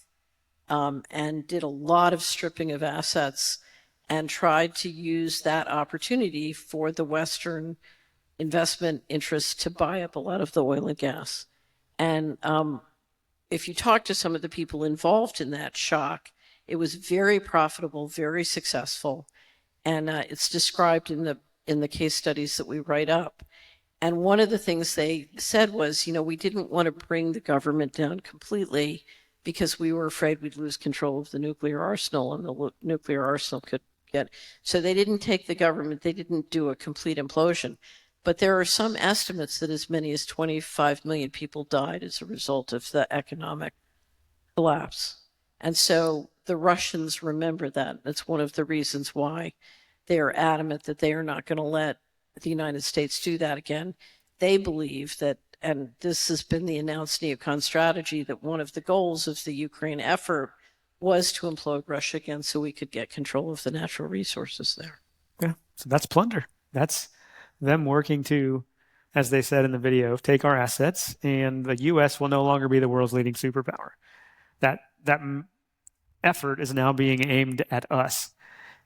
and did a lot of stripping of assets and tried to use that opportunity for the Western investment interests to buy up a lot of the oil and gas. And if you talk to some of the people involved in that shock, it was very profitable, very successful, and it's described in the case studies that we write up. And one of the things they said was, we didn't want to bring the government down completely because we were afraid we'd lose control of the nuclear arsenal, and the nuclear arsenal could get. So they didn't take the government, they didn't do a complete implosion. But there are some estimates that as many as 25 million people died as a result of the economic collapse. And so the Russians remember that. That's one of the reasons why they are adamant that they are not going to let the United States do that again. They believe that, and this has been the announced neocon strategy, that one of the goals of the Ukraine effort was to implode Russia again so we could get control of the natural resources there. Yeah, so that's plunder. That's them working to, as they said in the video, take our assets, and the U.S. will no longer be the world's leading superpower. That effort is now being aimed at us,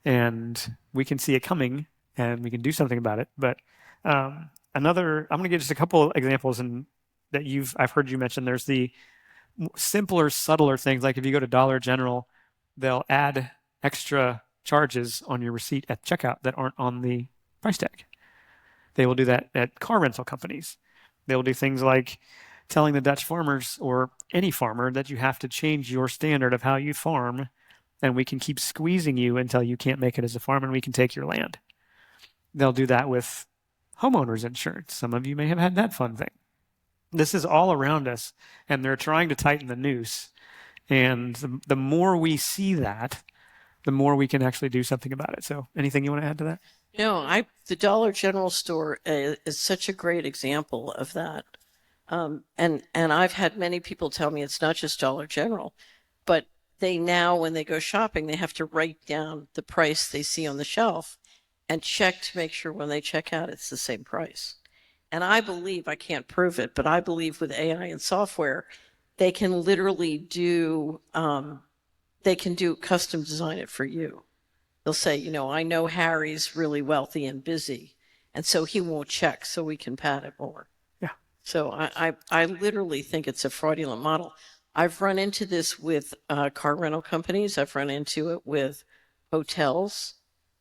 and we can see it coming, and we can do something about it. But I'm going to give just a couple examples that I've heard you mention. There's the simpler, subtler things, like if you go to Dollar General, they'll add extra charges on your receipt at checkout that aren't on the price tag. They will do that at car rental companies. They will do things like telling the Dutch farmers or any farmer that you have to change your standard of how you farm, and we can keep squeezing you until you can't make it as a farmer and we can take your land. They'll do that with homeowners insurance. Some of you may have had that fun thing. This is all around us, and they're trying to tighten the noose. And the more we see that, the more we can actually do something about it. So anything you want to add to that? The Dollar General store is such a great example of that. And I've had many people tell me it's not just Dollar General, but they now, when they go shopping, they have to write down the price they see on the shelf and check to make sure when they check out, it's the same price. And I believe, I can't prove it, but I believe with AI and software, they can literally do, they can do custom design it for you. They'll say, I know Harry's really wealthy and busy, and so he won't check, so we can pad it more. Yeah. So I literally think it's a fraudulent model. I've run into this with car rental companies. I've run into it with hotels,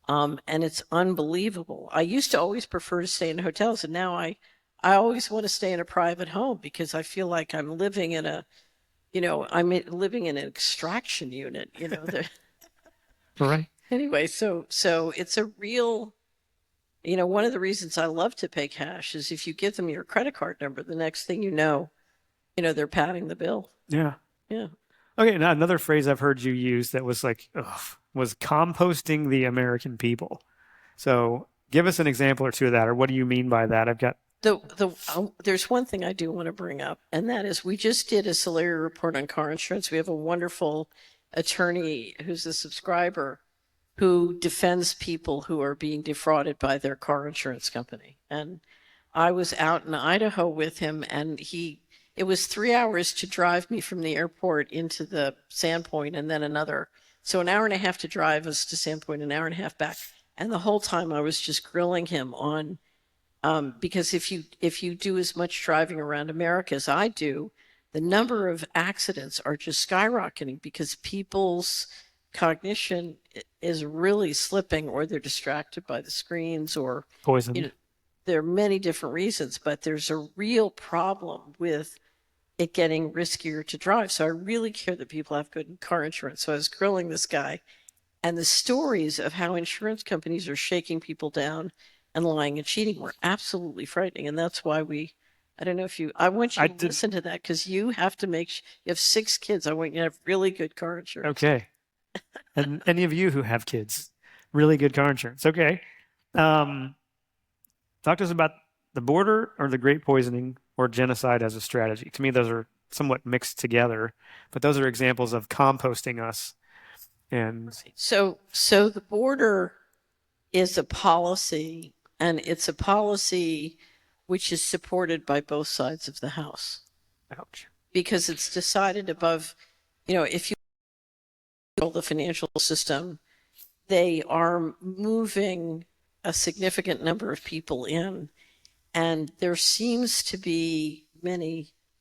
and it's unbelievable. I used to always prefer to stay in hotels, and now I always want to stay in a private home because I feel like I'm living in living in an extraction unit. Right. Anyway, so it's a real, one of the reasons I love to pay cash is if you give them your credit card number, the next thing they're padding the bill. Yeah. Yeah. Okay, now another phrase I've heard you use that was was composting the American people. So give us an example or two of that, or what do you mean by that? I've got there's one thing I do want to bring up, and that is we just did a Solari report on car insurance. We have a wonderful attorney who's a subscriber who defends people who are being defrauded by their car insurance company. And I was out in Idaho with him, and it was 3 hours to drive me from the airport into the Sandpoint and then another. So an hour and a half to drive us to Sandpoint, an hour and a half back. And the whole time I was just grilling him on, because if you do as much driving around America as I do, the number of accidents are just skyrocketing because people's cognition is really slipping, or they're distracted by the screens, or poison. There are many different reasons, but there's a real problem with it getting riskier to drive. So I really care that people have good car insurance. So I was grilling this guy, and the stories of how insurance companies are shaking people down and lying and cheating were absolutely frightening. And that's why I want you to listen to that, because you have to you have 6 kids. I want you to have really good car insurance. Okay. And any of you who have kids, really good car insurance. Okay. Talk to us about the border or the great poisoning or genocide as a strategy. To me, those are somewhat mixed together, but those are examples of composting us. And so the border is a policy, and it's a policy which is supported by both sides of the House. Ouch. Because it's decided above, if you control the financial system, they are moving a significant number of people in, and there seems to be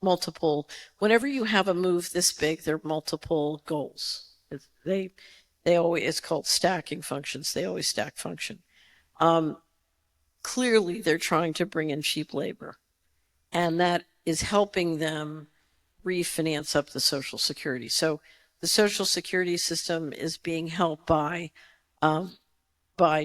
multiple, whenever you have a move this big, there are multiple goals. It's called stacking functions. They always stack function. Clearly they're trying to bring in cheap labor, and that is helping them refinance up the Social Security. So the Social Security system is being helped by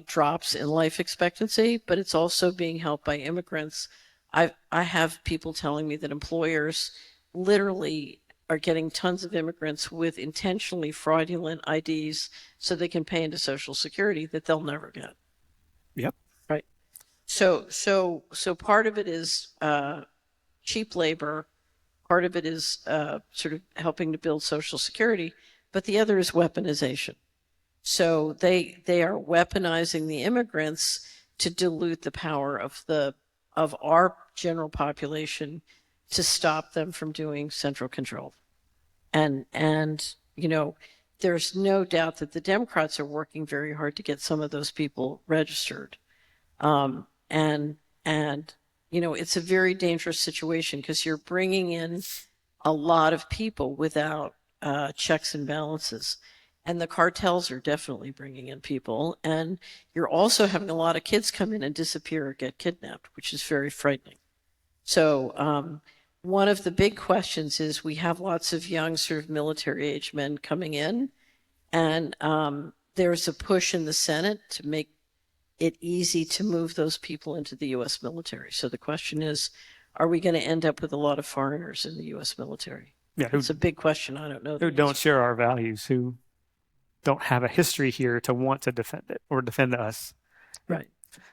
drops in life expectancy, but it's also being helped by immigrants. I have people telling me that employers literally are getting tons of immigrants with intentionally fraudulent IDs so they can pay into Social Security that they'll never get. Yep. Right. So part of it is cheap labor. Part of it is sort of helping to build Social Security, but the other is weaponization. So they are weaponizing the immigrants to dilute the power of our general population to stop them from doing central control. And there's no doubt that the Democrats are working very hard to get some of those people registered. It's a very dangerous situation because you're bringing in a lot of people without checks and balances. And the cartels are definitely bringing in people. And you're also having a lot of kids come in and disappear or get kidnapped, which is very frightening. So one of the big questions is we have lots of young sort of military age men coming in, and there's a push in the Senate to make it easy to move those people into the U.S. military. So the question is, are we going to end up with a lot of foreigners in the U.S. military? Yeah, it's a big question. I don't know. Who don't share our values, who don't have a history here to want to defend it or defend us. Right.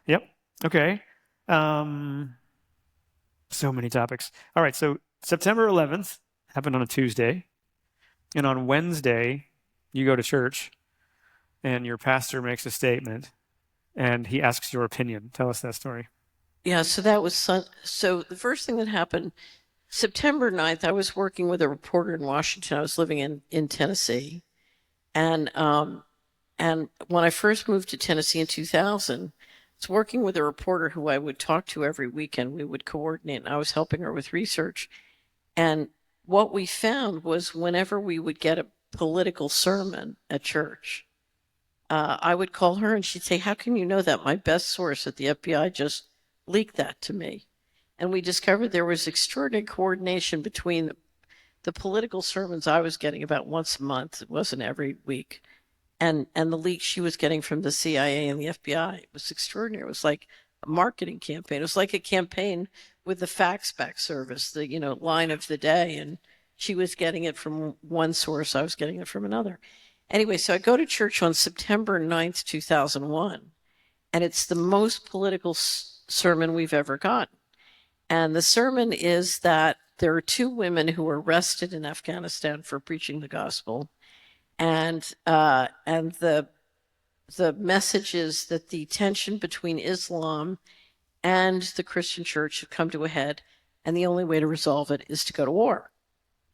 Yep. Okay. So many topics. All right. So September 11th happened on a Tuesday. And on Wednesday, you go to church and your pastor makes a statement and he asks your opinion. Tell us that story. Yeah. So that was so the first thing that happened, September 9th, I was working with a reporter in Washington. I was living in Tennessee. And when I first moved to Tennessee in 2000, I was working with a reporter who I would talk to every weekend. We would coordinate, and I was helping her with research. And what we found was whenever we would get a political sermon at church, I would call her and she'd say, "How can you know that? My best source at the FBI just leaked that to me." And we discovered there was extraordinary coordination between the political sermons I was getting about once a month, it wasn't every week, and the leaks she was getting from the CIA and the FBI. It was extraordinary. It was like a marketing campaign. It was like a campaign with the fax back service, the line of the day, and she was getting it from one source, I was getting it from another. Anyway, so I go to church on September 9th, 2001, and it's the most political sermon we've ever gotten. And the sermon is that there are two women who were arrested in Afghanistan for preaching the gospel, and the message is that the tension between Islam and the Christian church have come to a head, and the only way to resolve it is to go to war.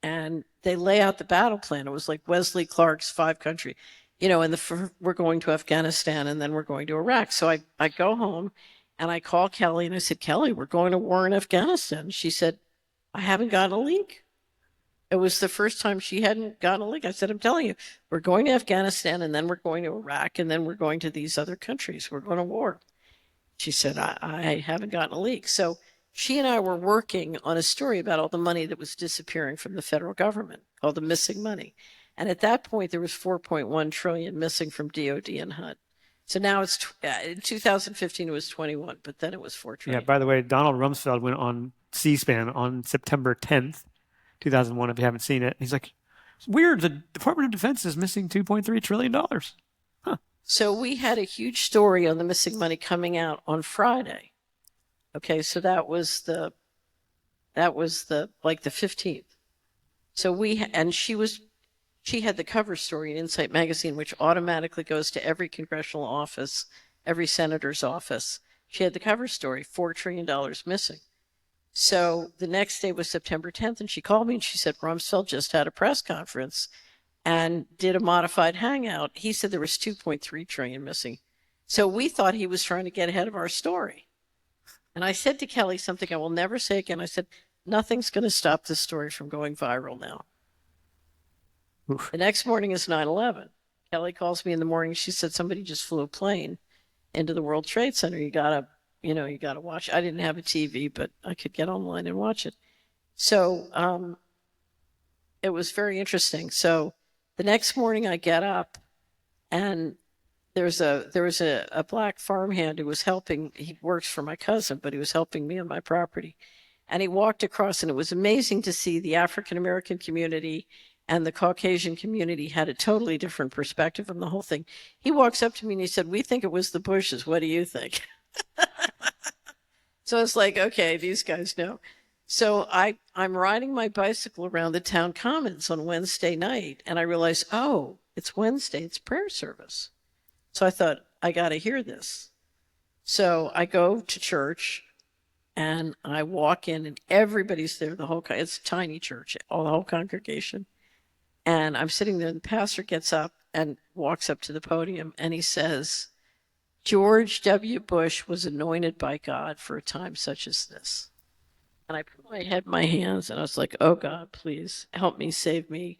And they lay out the battle plan. It was like Wesley Clark's 5-country, and we're going to Afghanistan and then we're going to Iraq. So I go home and I call Kelly and I said, "Kelly, we're going to war in Afghanistan." She said, "I haven't gotten a leak." It was the first time she hadn't gotten a leak. I said, "I'm telling you, we're going to Afghanistan and then we're going to Iraq and then we're going to these other countries. We're going to war." She said, I haven't gotten a leak. So she and I were working on a story about all the money that was disappearing from the federal government, all the missing money. And at that point, there was $4.1 trillion missing from DOD and HUD. So now it's in 2015, it was 21, but then it was $4 trillion. Yeah, by the way, Donald Rumsfeld went on C-SPAN on September 10th, 2001, if you haven't seen it. He's like, "It's weird, the Department of Defense is missing $2.3 trillion. Huh. So we had a huge story on the missing money coming out on Friday. Okay, so that was the 15th. So she had the cover story in Insight Magazine, which automatically goes to every congressional office, every senator's office. She had the cover story, $4 trillion missing. So the next day was September 10th, and she called me and she said, "Rumsfeld just had a press conference and did a modified hangout. He said there was $2.3 trillion missing." So we thought he was trying to get ahead of our story. And I said to Kelly something I will never say again. I said, "Nothing's going to stop this story from going viral now." Oof. The next morning is 9/11. Kelly calls me in the morning. She said, "Somebody just flew a plane into the World Trade Center. You gotta watch." I didn't have a TV, but I could get online and watch it. So it was very interesting. So the next morning I get up, and there was a black farmhand who was helping. He works for my cousin, but he was helping me on my property. And he walked across, and it was amazing to see the African American community and the Caucasian community had a totally different perspective on the whole thing. He walks up to me and he said, "We think it was the Bushes. What do you think?" So it's like, okay, these guys know. So I'm riding my bicycle around the town commons on Wednesday night, and I realize, oh, it's Wednesday, it's prayer service. So I thought, I got to hear this. So I go to church, and I walk in, and everybody's there. It's a tiny church, the whole congregation. And I'm sitting there, and the pastor gets up and walks up to the podium, and he says, "George W. Bush was anointed by God for a time such as this." And I put my head in my hands, and I was like, "Oh, God, please help me, save me.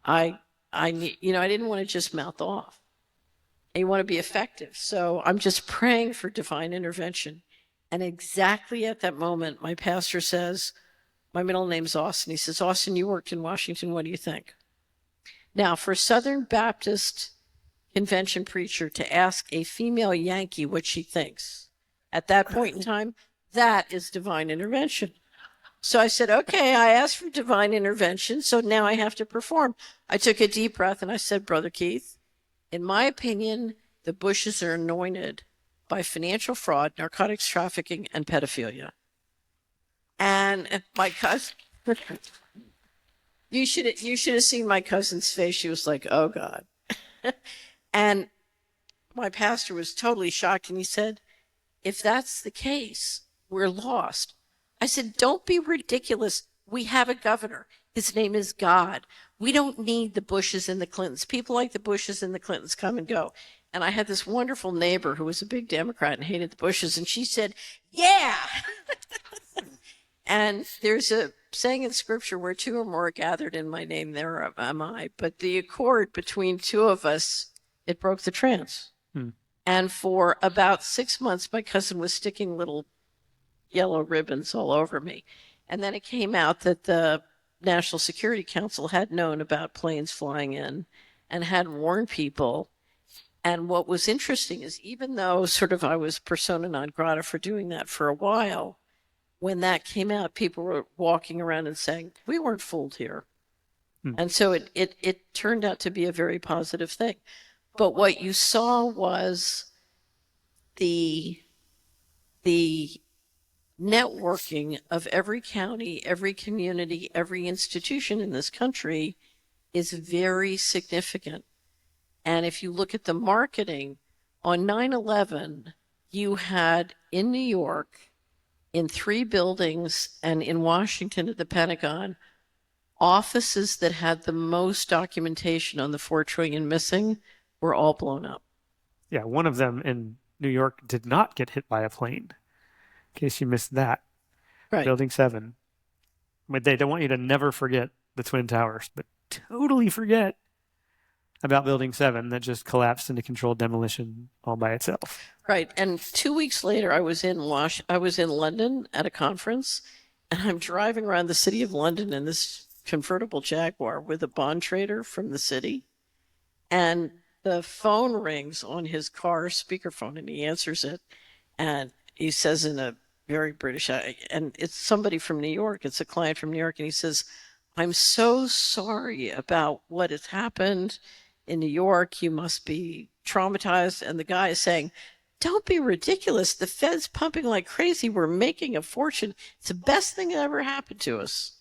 I I didn't want to just mouth off. You want to be effective. So I'm just praying for divine intervention. And exactly at that moment, my pastor says, my middle name's Austin. He says, Austin, you worked in Washington. What do you think? Now, for a Southern Baptist convention preacher to ask a female Yankee what she thinks at that point in time, that is divine intervention. So I said, okay, I asked for divine intervention, so now I have to perform. I took a deep breath and I said, Brother Keith, in my opinion, the Bushes are anointed by financial fraud, narcotics trafficking, and pedophilia. And my cousin, you should have seen my cousin's face. She was like, oh God. And my pastor was totally shocked. And he said, if that's the case, we're lost. I said, don't be ridiculous. We have a governor. His name is God. We don't need the Bushes and the Clintons. People like the Bushes and the Clintons come and go. And I had this wonderful neighbor who was a big Democrat and hated the Bushes. And she said, yeah. And there's a saying in scripture, where two or more are gathered in my name, there am I. But the accord between two of us, it broke the trance. And for about 6 months, my cousin was sticking little yellow ribbons all over me. And then it came out that the National Security Council had known about planes flying in and had warned people. And what was interesting is, even though sort of I was persona non grata for doing that for a while, when that came out, people were walking around and saying, we weren't fooled here. And so it turned out to be a very positive thing. But what you saw was the networking of every county, every community, every institution in this country is very significant. And if you look at the marketing, on 9/11, you had in New York, in 3 buildings, and in Washington at the Pentagon, offices that had the most documentation on the 4 trillion missing were all blown up. Yeah, one of them in New York did not get hit by a plane. In case you missed that. Right. Building 7. But they don't want you to never forget the Twin Towers, but totally forget about Building 7 that just collapsed into controlled demolition all by itself. Right. And 2 weeks later, I was in London at a conference, and I'm driving around the city of London in this convertible Jaguar with a bond trader from the city. And the phone rings on his car speakerphone, and he answers it. And he says in a very British, and it's somebody from New York. It's a client from New York. And he says, I'm so sorry about what has happened in New York. You must be traumatized. And the guy is saying, don't be ridiculous. The Fed's pumping like crazy. We're making a fortune. It's the best thing that ever happened to us.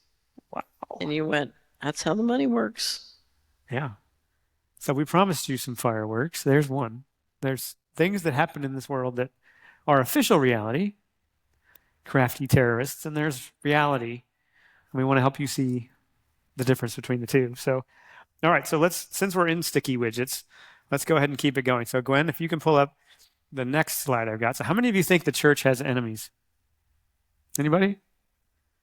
Wow. And you went, that's how the money works. Yeah. So we promised you some fireworks. There's one. There's things that happen in this world that are official reality, crafty terrorists, and there's reality. And we want to help you see the difference between the two. So, all right. So since we're in sticky widgets, let's go ahead and keep it going. So Gwen, if you can pull up the next slide I've got. So how many of you think the church has enemies? Anybody?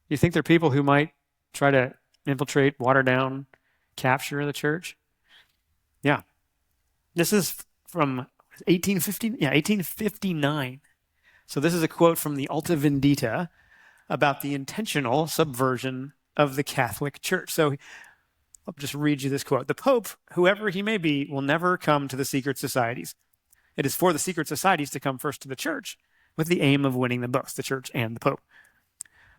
You think there are people who might try to infiltrate, water down, capture the church? Yeah. This is from 1859. So this is a quote from the Alta Vendita about the intentional subversion of the Catholic Church. So I'll just read you this quote. The Pope, whoever he may be, will never come to the secret societies. It is for the secret societies to come first to the church with the aim of winning them both, the church and the Pope.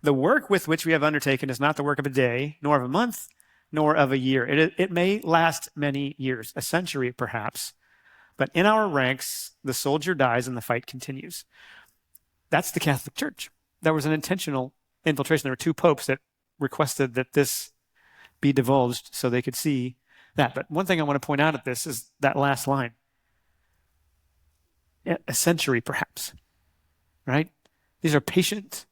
The work with which we have undertaken is not the work of a day, nor of a month, nor of a year. It may last many years, a century perhaps, but in our ranks, the soldier dies and the fight continues. That's the Catholic Church. There was an intentional infiltration. There were 2 popes that requested that this be divulged so they could see that. But one thing I want to point out at this is that last line. A century perhaps, right? These are patient,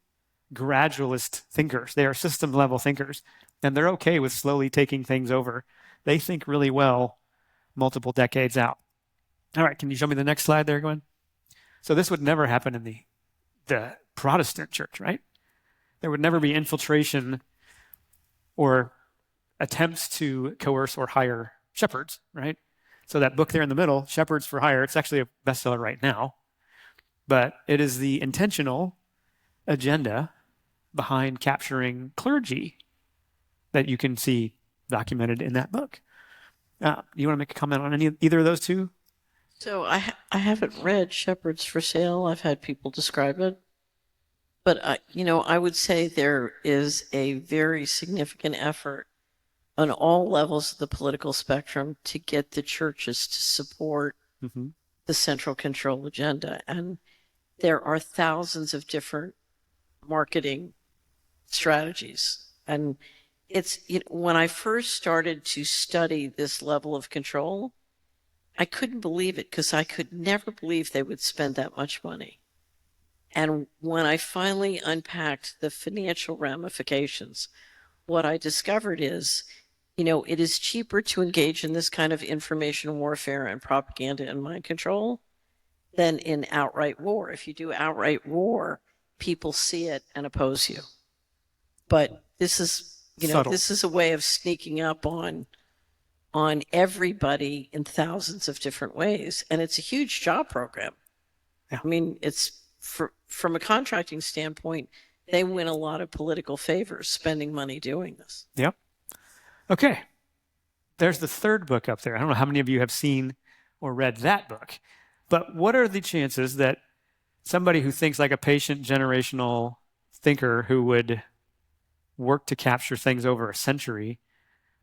gradualist thinkers. They are system-level thinkers, and they're okay with slowly taking things over. They think really well multiple decades out. All right, can you show me the next slide there, Gwen? So this would never happen in the Protestant church, right? There would never be infiltration or attempts to coerce or hire shepherds, right? So that book there in the middle, Shepherds for Hire, it's actually a bestseller right now. But it is the intentional agenda behind capturing clergy that you can see documented in that book. You want to make a comment on either of those two? So I haven't read Shepherds for Sale. I've had people describe it. But, I would say there is a very significant effort on all levels of the political spectrum to get the churches to support the central control agenda. And there are thousands of different marketing strategies. And it's, when I first started to study this level of control, I couldn't believe it because I could never believe they would spend that much money. And when I finally unpacked the financial ramifications, what I discovered is, it is cheaper to engage in this kind of information warfare and propaganda and mind control than in outright war. If you do outright war, people see it and oppose you. But this is, Subtle. this is a way of sneaking up on everybody in thousands of different ways. And it's a huge job program. Yeah. I mean, it's from a contracting standpoint, they win a lot of political favors spending money doing this. Yep. Okay. There's the third book up there. I don't know how many of you have seen or read that book, but what are the chances that somebody who thinks like a patient generational thinker who would work to capture things over a century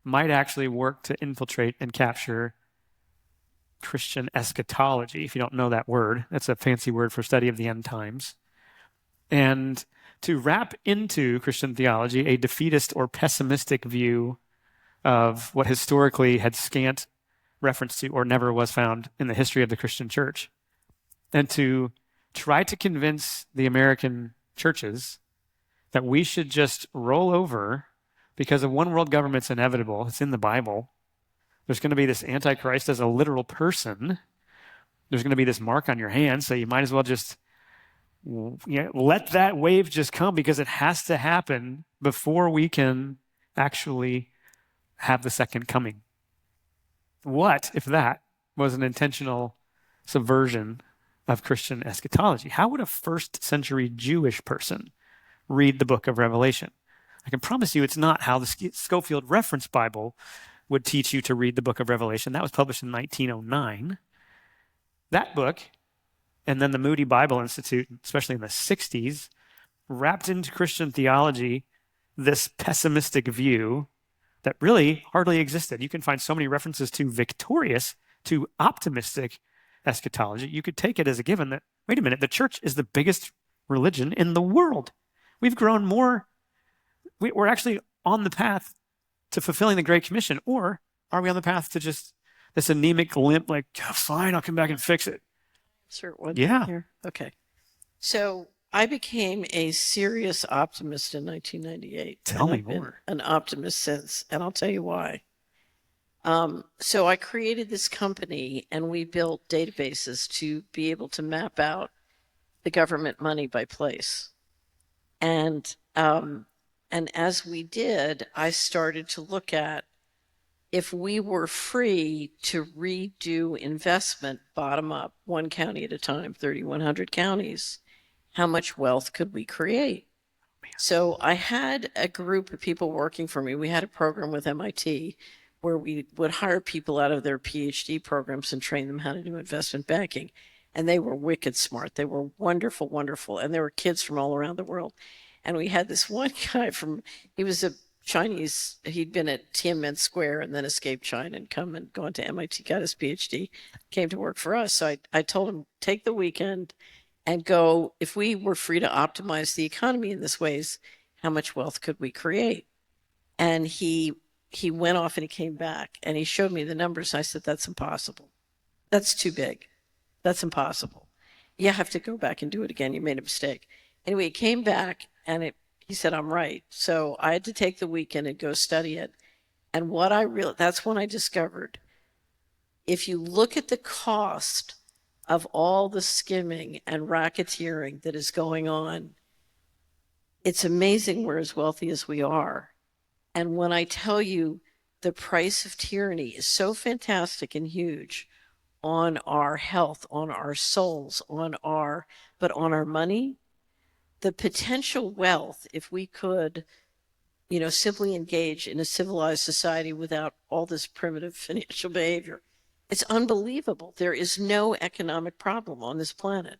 might actually work to infiltrate and capture Christian eschatology? If you don't know that word, that's a fancy word for study of the end times. And to wrap into Christian theology a defeatist or pessimistic view of what historically had scant reference to or never was found in the history of the Christian church. And to try to convince the American churches that we should just roll over because a one world government's inevitable. It's in the Bible. There's going to be this Antichrist as a literal person. There's going to be this mark on your hand, so you might as well just let that wave just come because it has to happen before we can actually have the second coming. What if that was an intentional subversion of Christian eschatology? How would a first century Jewish person read the book of Revelation? I can promise you it's not how the Scofield Reference Bible would teach you to read the book of Revelation. That was published in 1909. That book, and then the Moody Bible Institute, especially in the 60s, wrapped into Christian theology this pessimistic view that really hardly existed. You can find so many references to victorious, to optimistic eschatology. You could take it as a given that, wait a minute, the church is the biggest religion in the world. We've grown more. We're actually on the path to fulfilling the Great Commission, or are we on the path to just this anemic limp, like, fine, I'll come back and fix it? Insert one Yeah. here. Okay. So I became a serious optimist in 1998. Tell and me I've been more. an optimist since, and I'll tell you why. So I created this company, and we built databases to be able to map out the government money by place. And as we did, I started to look at if we were free to redo investment bottom up, one county at a time, 3,100 counties, how much wealth could we create? So I had a group of people working for me. We had a program with MIT where we would hire people out of their PhD programs and train them how to do investment banking. And they were wicked smart. They were wonderful, wonderful. And there were kids from all around the world. And we had this one guy he was a Chinese, he'd been at Tiananmen Square and then escaped China and come and gone to MIT, got his PhD, came to work for us. So I told him, take the weekend and go, if we were free to optimize the economy in this ways, how much wealth could we create? And he went off and he came back and he showed me the numbers. I said, that's impossible. That's too big. That's impossible. You have to go back and do it again. You made a mistake. Anyway, he came back and he said, I'm right. So I had to take the weekend and go study it. And that's when I discovered, if you look at the cost of all the skimming and racketeering that is going on, it's amazing we're as wealthy as we are. And when I tell you the price of tyranny is so fantastic and huge on our health, on our souls, but on our money, the potential wealth, if we could, simply engage in a civilized society without all this primitive financial behavior, it's unbelievable. There is no economic problem on this planet.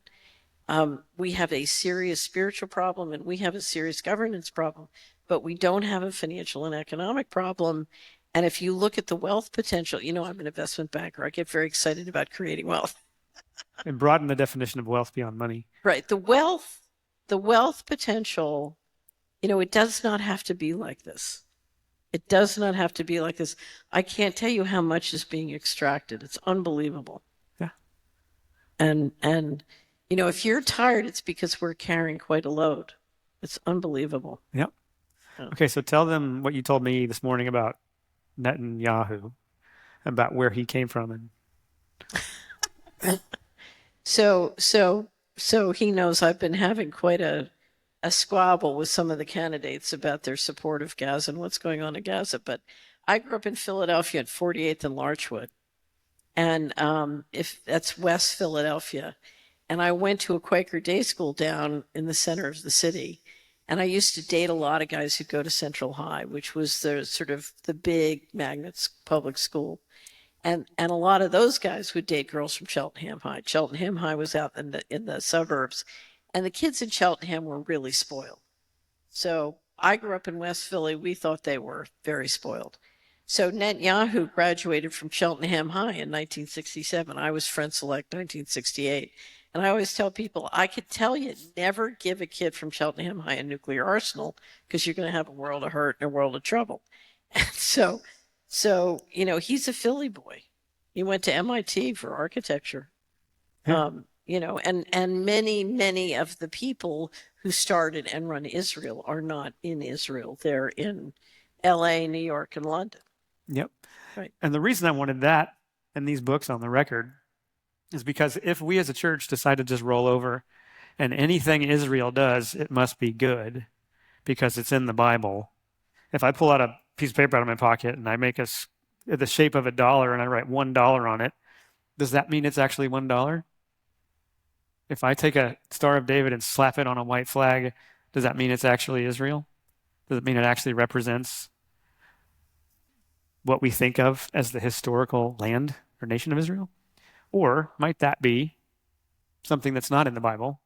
We have a serious spiritual problem and we have a serious governance problem, but we don't have a financial and economic problem. And if you look at the wealth potential, I'm an investment banker. I get very excited about creating wealth. And broaden the definition of wealth beyond money. Right. The wealth potential, it does not have to be like this. It does not have to be like this. I can't tell you how much is being extracted. It's unbelievable. Yeah. And if you're tired, it's because we're carrying quite a load. It's unbelievable. Yep. Yeah. Okay, so tell them what you told me this morning about Netanyahu, about where he came from. And So he knows I've been having quite a squabble with some of the candidates about their support of Gaza and what's going on in Gaza. But I grew up in Philadelphia at 48th and Larchwood. And if that's West Philadelphia. And I went to a Quaker day school down in the center of the city. And I used to date a lot of guys who go to Central High, which was the sort of the big Magnets public school. And a lot of those guys would date girls from Cheltenham High. Cheltenham High was out in the suburbs. And the kids in Cheltenham were really spoiled. So I grew up in West Philly. We thought they were very spoiled. So Netanyahu graduated from Cheltenham High in 1967. I was friend select 1968. And I always tell people, I could tell you, never give a kid from Cheltenham High a nuclear arsenal because you're going to have a world of hurt and a world of trouble. And so, he's a Philly boy. He went to MIT for architecture. Yeah. And many of the people who started and run Israel are not in Israel. They're in LA, New York, and London. Yep. Right. And the reason I wanted that and these books on the record is because if we as a church decide to just roll over and anything Israel does, it must be good because it's in the Bible. If I pull out a piece of paper out of my pocket and I make the shape of $1 and I write $1 on it, does that mean it's actually $1? If I take a Star of David and slap it on a white flag, does that mean it's actually Israel? Does it mean it actually represents what we think of as the historical land or nation of Israel? Or might that be something that's not in the Bible,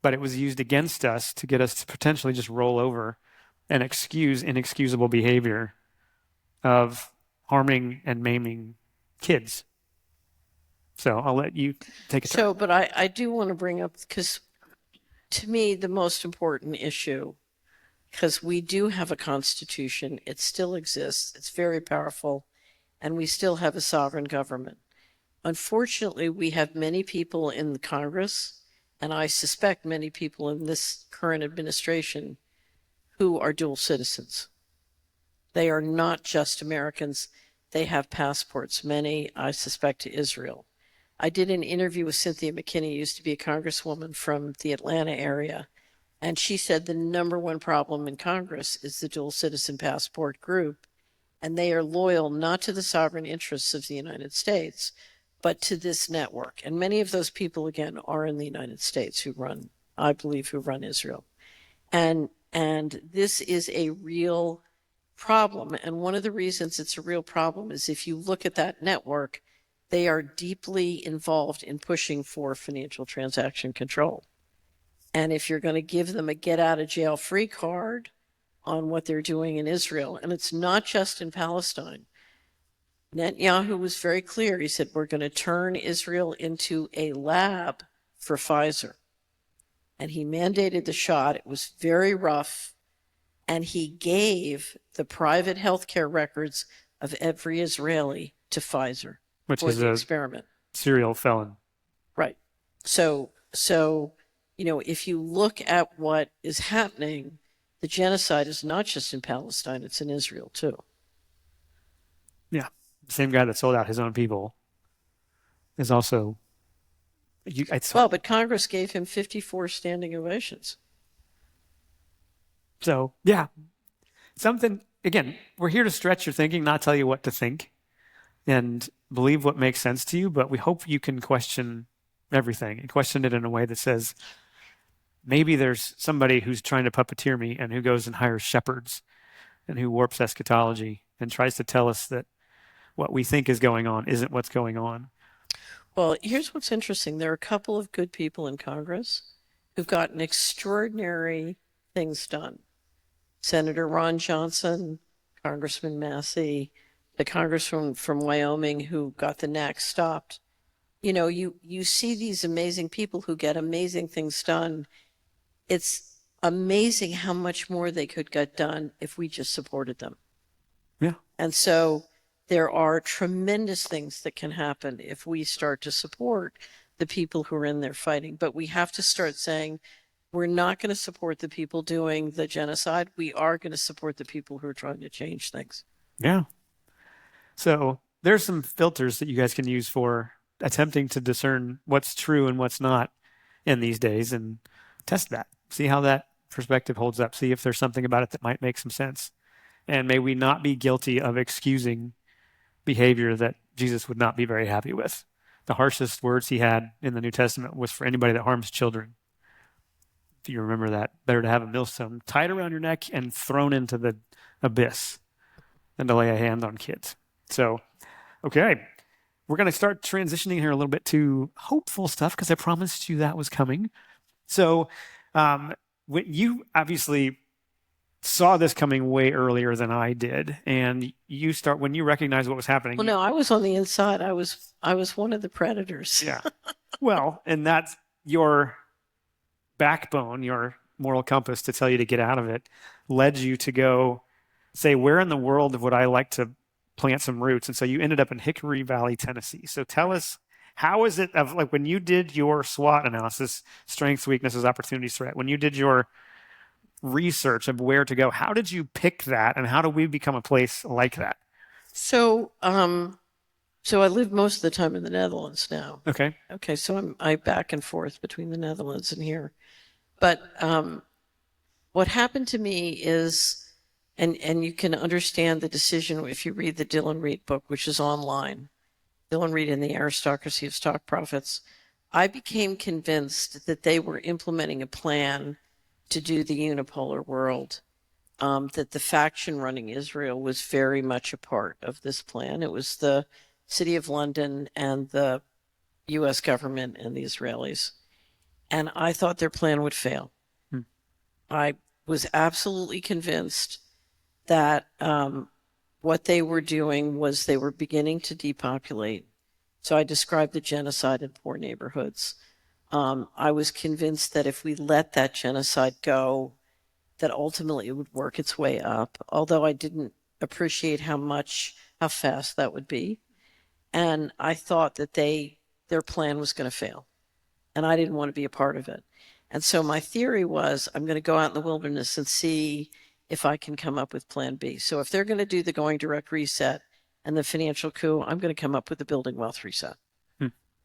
but it was used against us to get us to potentially just roll over and excuse inexcusable behavior of harming and maiming kids? So I'll let you take a turn. So, but I do want to bring up, because to me, the most important issue, because we do have a constitution, it still exists, it's very powerful, and we still have a sovereign government. Unfortunately, we have many people in the Congress, and I suspect many people in this current administration, who are dual citizens. They are not just Americans. They have passports, many, I suspect, to Israel. I did an interview with Cynthia McKinney, who used to be a congresswoman from the Atlanta area, and she said the number one problem in Congress is the dual citizen passport group, and they are loyal not to the sovereign interests of the United States, but to this network. And many of those people, again, are in the United States I believe, who run Israel. And this is a real problem. And one of the reasons it's a real problem is if you look at that network, they are deeply involved in pushing for financial transaction control. And if you're going to give them a get out of jail free card on what they're doing in Israel, and it's not just in Palestine, Netanyahu was very clear. He said, we're going to turn Israel into a lab for Pfizer. And he mandated the shot. It was very rough. And he gave the private healthcare records of every Israeli to Pfizer, which for is the a experiment. Serial felon. Right. So, if you look at what is happening, the genocide is not just in Palestine, it's in Israel too. Yeah. The same guy that sold out his own people is also... but Congress gave him 54 standing ovations. So, yeah. Something again, we're here to stretch your thinking, not tell you what to think, and believe what makes sense to you. But we hope you can question everything and question it in a way that says, maybe there's somebody who's trying to puppeteer me and who goes and hires shepherds and who warps eschatology and tries to tell us that what we think is going on isn't what's going on. Well, here's what's interesting. There are a couple of good people in Congress who've gotten extraordinary things done. Senator Ron Johnson, Congressman Massey, the congressman from Wyoming who got the NAC stopped. You know, you see these amazing people who get amazing things done. It's amazing how much more they could get done if we just supported them. Yeah. And so there are tremendous things that can happen if we start to support the people who are in there fighting. But we have to start saying, we're not going to support the people doing the genocide. We are going to support the people who are trying to change things. Yeah. So there's some filters that you guys can use for attempting to discern what's true and what's not in these days, and test that. See how that perspective holds up. See if there's something about it that might make some sense. And may we not be guilty of excusing behavior that Jesus would not be very happy with. The harshest words he had in the New Testament was for anybody that harms children. If you remember that, better to have a millstone tied around your neck and thrown into the abyss than to lay a hand on kids. So, okay, we're going to start transitioning here a little bit to hopeful stuff because I promised you that was coming. So, when you obviously saw this coming way earlier than I did, and when you recognized what was happening. Well, no, I was on the inside. I was one of the predators. Yeah. Well, and that's your backbone, your moral compass to tell you to get out of it, led you to go say, where in the world would I like to plant some roots? And so you ended up in Hickory Valley, Tennessee. So tell us, how is it when you did your SWOT analysis, strengths, weaknesses, opportunities, threat, when you did your research of where to go, how did you pick that, and how do we become a place like that? So I live most of the time in the Netherlands now. Okay. So I back and forth between the Netherlands and here. But what happened to me is, and you can understand the decision if you read the Dylan Reed book, which is online, Dylan Reed and the Aristocracy of Stock Profits. I became convinced that they were implementing a plan to do the unipolar world, that the faction running Israel was very much a part of this plan. It was the City of London and the U.S. government and the Israelis. And I thought their plan would fail. I was absolutely convinced that what they were doing was they were beginning to depopulate. So I described the genocide in poor neighborhoods. I was convinced that if we let that genocide go, that ultimately it would work its way up, although I didn't appreciate how fast that would be. And I thought that their plan was going to fail, and I didn't want to be a part of it. And so my theory was, I'm going to go out in the wilderness and see if I can come up with plan B. So if they're going to do the going direct reset and the financial coup, I'm going to come up with the building wealth reset.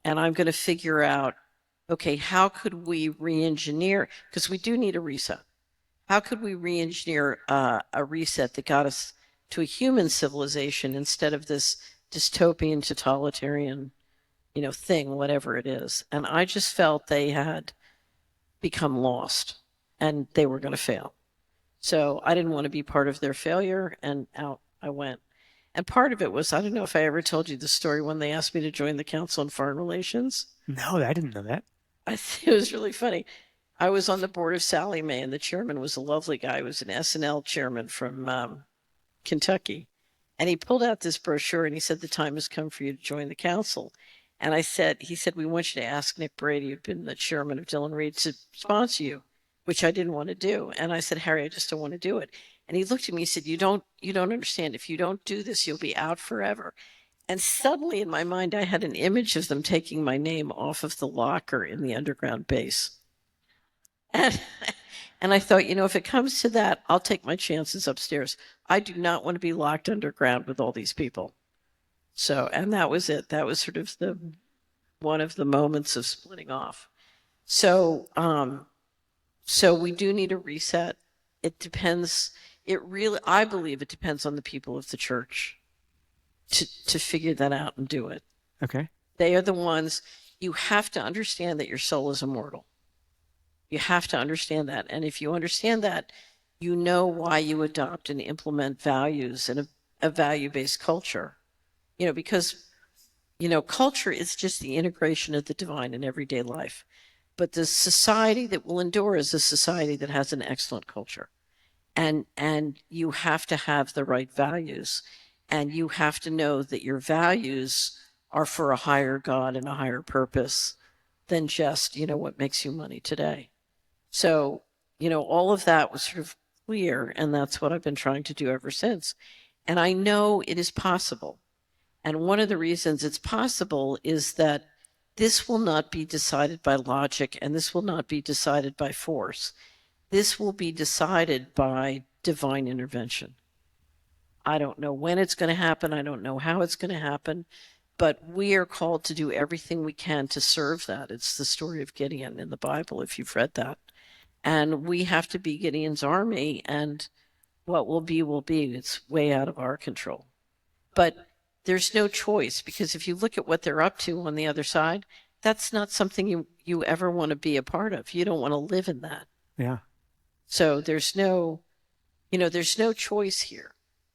And I'm going to figure out, okay, how could we re-engineer, because we do need a reset. How could we re-engineer a reset that got us to a human civilization instead of this dystopian, totalitarian, thing, whatever it is? And I just felt they had become lost and they were going to fail. So I didn't want to be part of their failure, and out I went. And part of it was, I don't know if I ever told you the story when they asked me to join the Council on Foreign Relations. No, I didn't know that. It was really funny. I was on the board of Sallie Mae, and the chairman was a lovely guy. He was an SNL chairman from Kentucky. And he pulled out this brochure, and he said, the time has come for you to join the council. And he said, we want you to ask Nick Brady, who'd been the chairman of Dylan Reed, to sponsor you, which I didn't want to do. And I said, Harry, I just don't want to do it. And he looked at me, he said, you don't understand. If you don't do this, you'll be out forever. And suddenly in my mind, I had an image of them taking my name off of the locker in the underground base. And I thought, if it comes to that, I'll take my chances upstairs. I do not want to be locked underground with all these people. So, and that was it. That was sort of one of the moments of splitting off. So we do need a reset. It depends. I believe it depends on the people of the church to figure that out and do it. Okay. They are the ones. You have to understand that your soul is immortal. You have to understand that. And if you understand that, you know why you adopt and implement values in a value-based culture. Because, culture is just the integration of the divine in everyday life. But the society that will endure is a society that has an excellent culture. And you have to have the right values. And you have to know that your values are for a higher God and a higher purpose than just, what makes you money today. So, all of that was sort of clear, and that's what I've been trying to do ever since. And I know it is possible. And one of the reasons it's possible is that this will not be decided by logic, and this will not be decided by force. This will be decided by divine intervention. I don't know when it's going to happen. I don't know how it's going to happen. But we are called to do everything we can to serve that. It's the story of Gideon in the Bible, if you've read that. And we have to be Gideon's army, and what will be, will be. It's way out of our control. But there's no choice, because if you look at what they're up to on the other side, that's not something you ever want to be a part of. You don't want to live in that. Yeah. So there's no choice here.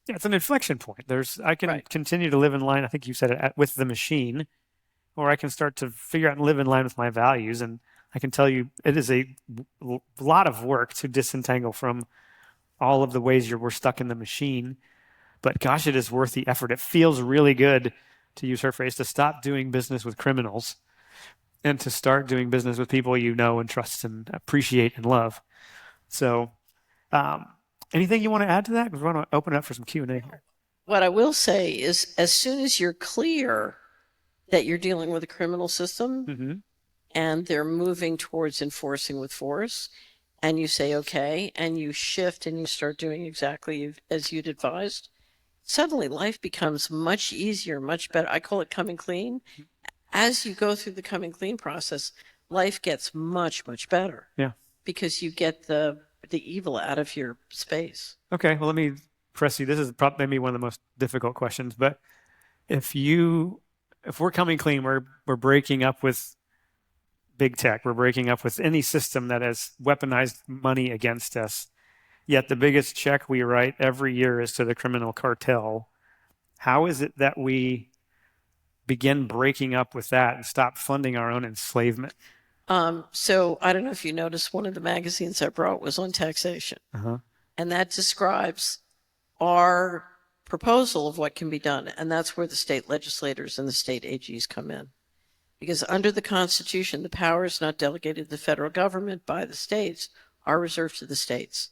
Yeah, it's an inflection point. I can Right. continue to live in line, I think you said it, with the machine, or I can start to figure out and live in line with my values. And I can tell you it is a lot of work to disentangle from all of the ways we're stuck in the machine. But gosh, it is worth the effort. It feels really good, to use her phrase, to stop doing business with criminals and to start doing business with people you know and trust and appreciate and love. So anything you want to add to that? Because we want to open it up for some Q&A here. What I will say is, as soon as you're clear that you're dealing with a criminal system Mm-hmm. and they're moving towards enforcing with force, and you say, okay, and you shift and you start doing exactly as you'd advised, suddenly life becomes much easier, much better. I call it coming clean. As you go through the coming clean process, life gets much, much better. Yeah. Because you get the evil out of your space. Okay, well, let me press you. This is maybe one of the most difficult questions, but if we're coming clean, we're breaking up with big tech, we're breaking up with any system that has weaponized money against us, yet the biggest check we write every year is to the criminal cartel. How is it that we begin breaking up with that and stop funding our own enslavement? So I don't know if you noticed, one of the magazines I brought was on taxation. Uh-huh. And that describes our proposal of what can be done. And that's where the state legislators and the state AGs come in. Because under the Constitution, the powers not delegated to the federal government by the states are reserved to the states.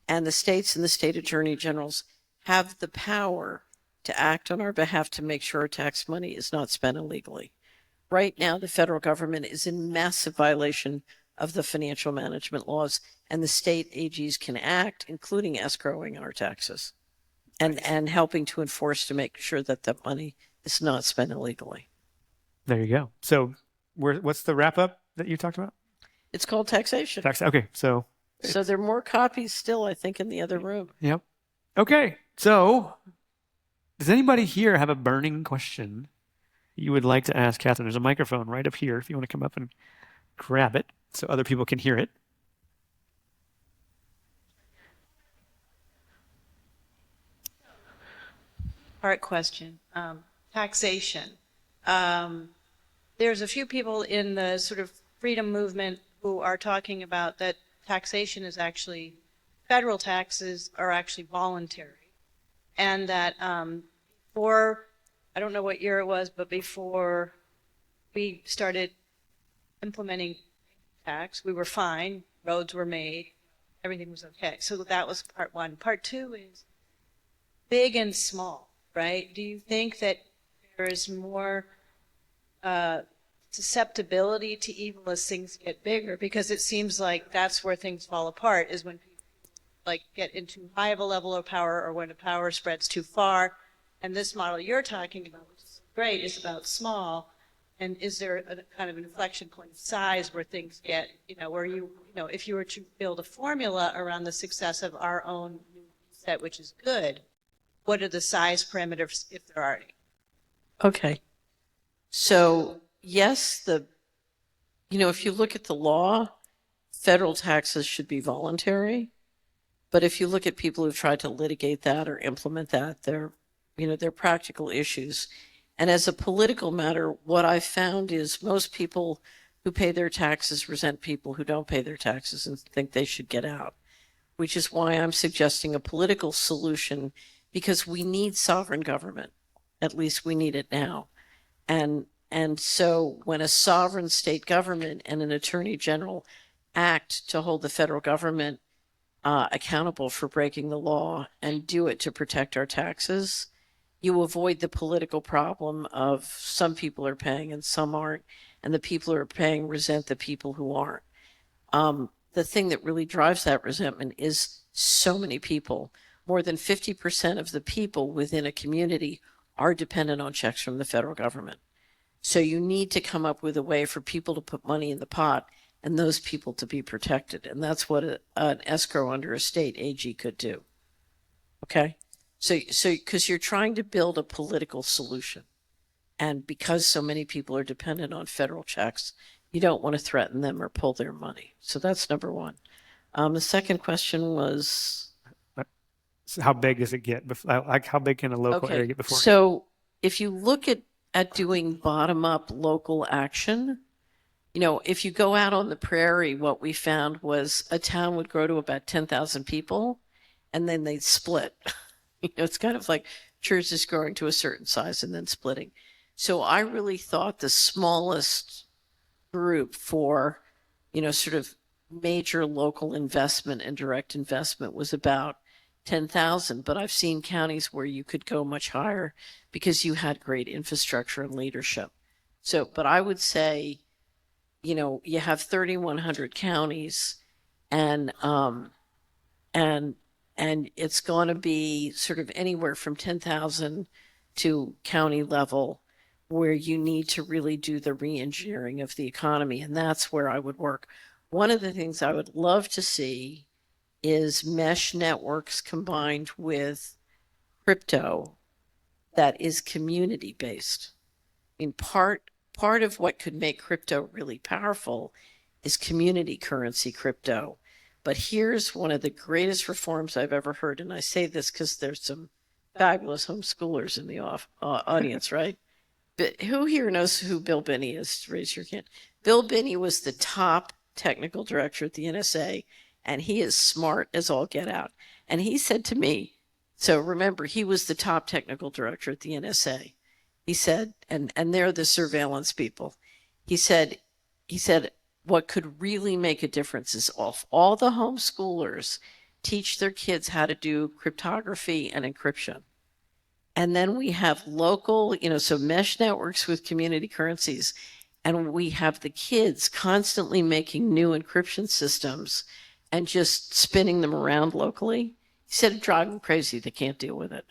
And the states and the state attorney generals have the power to act on our behalf to make sure our tax money is not spent illegally. Right now, the federal government is in massive violation of the financial management laws, and the state AGs can act, including escrowing our taxes and helping to enforce to make sure that that money is not spent illegally. There you go. So what's the wrap up that you talked about? It's called taxation. Okay, so there are more copies still, I think, in the other room. Yep. Okay, so does anybody here have a burning question you would like to ask Catherine? There's a microphone right up here if you want to come up and grab it so other people can hear it. Part question. Taxation. There's a few people in the sort of freedom movement who are talking about that taxation is actually, federal taxes are actually voluntary. And that before, I don't know what year it was, but before we started implementing tax, we were fine, roads were made, everything was okay. So that was part one. Part two is big and small, right? Do you think that there is more susceptibility to evil as things get bigger? Because it seems like that's where things fall apart, is when people like get into high of a level of power or when the power spreads too far. And this model you're talking about, which is great, is about small. And is there a kind of an inflection point size where things get, where if you were to build a formula around the success of our own set, which is good, what are the size parameters if there are any? Okay. So yes, if you look at the law, federal taxes should be voluntary. But if you look at people who've tried to litigate that or implement that, they're practical issues. And as a political matter, what I've found is most people who pay their taxes resent people who don't pay their taxes and think they should get out, which is why I'm suggesting a political solution, because we need sovereign government. At least we need it now. And so when a sovereign state government and an attorney general act to hold the federal government accountable for breaking the law and do it to protect our taxes, you avoid the political problem of some people are paying and some aren't, and the people who are paying resent the people who aren't. The thing that really drives that resentment is so many people. More than 50% of the people within a community are dependent on checks from the federal government. So you need to come up with a way for people to put money in the pot and those people to be protected. And that's what an escrow under a state AG could do. Okay? So because you're trying to build a political solution. And because so many people are dependent on federal checks, you don't want to threaten them or pull their money. So that's number one. The second question was... So how big does it get? Like, how big can a local area get before? So if you look at doing bottom-up local action, if you go out on the prairie, what we found was a town would grow to about 10,000 people, and then they'd split. It's kind of like churches growing to a certain size and then splitting. So I really thought the smallest group for, sort of major local investment and direct investment was about 10,000. But I've seen counties where you could go much higher because you had great infrastructure and leadership. So, but I would say, you have 3,100 counties, and it's going to be sort of anywhere from 10,000 to county level where you need to really do the re-engineering of the economy. And that's where I would work. One of the things I would love to see is mesh networks combined with crypto that is community based. In part of what could make crypto really powerful is community currency crypto. But here's one of the greatest reforms I've ever heard. And I say this because there's some fabulous homeschoolers in the audience, right? But who here knows who Bill Binney is? Raise your hand. Bill Binney was the top technical director at the NSA, and he is smart as all get out. And he said to me, so remember, he was the top technical director at the NSA. He said, and they're the surveillance people. He said, what could really make a difference is if all the homeschoolers teach their kids how to do cryptography and encryption. And then we have local, so mesh networks with community currencies. And we have the kids constantly making new encryption systems and just spinning them around locally. He said it drives them crazy. They can't deal with it.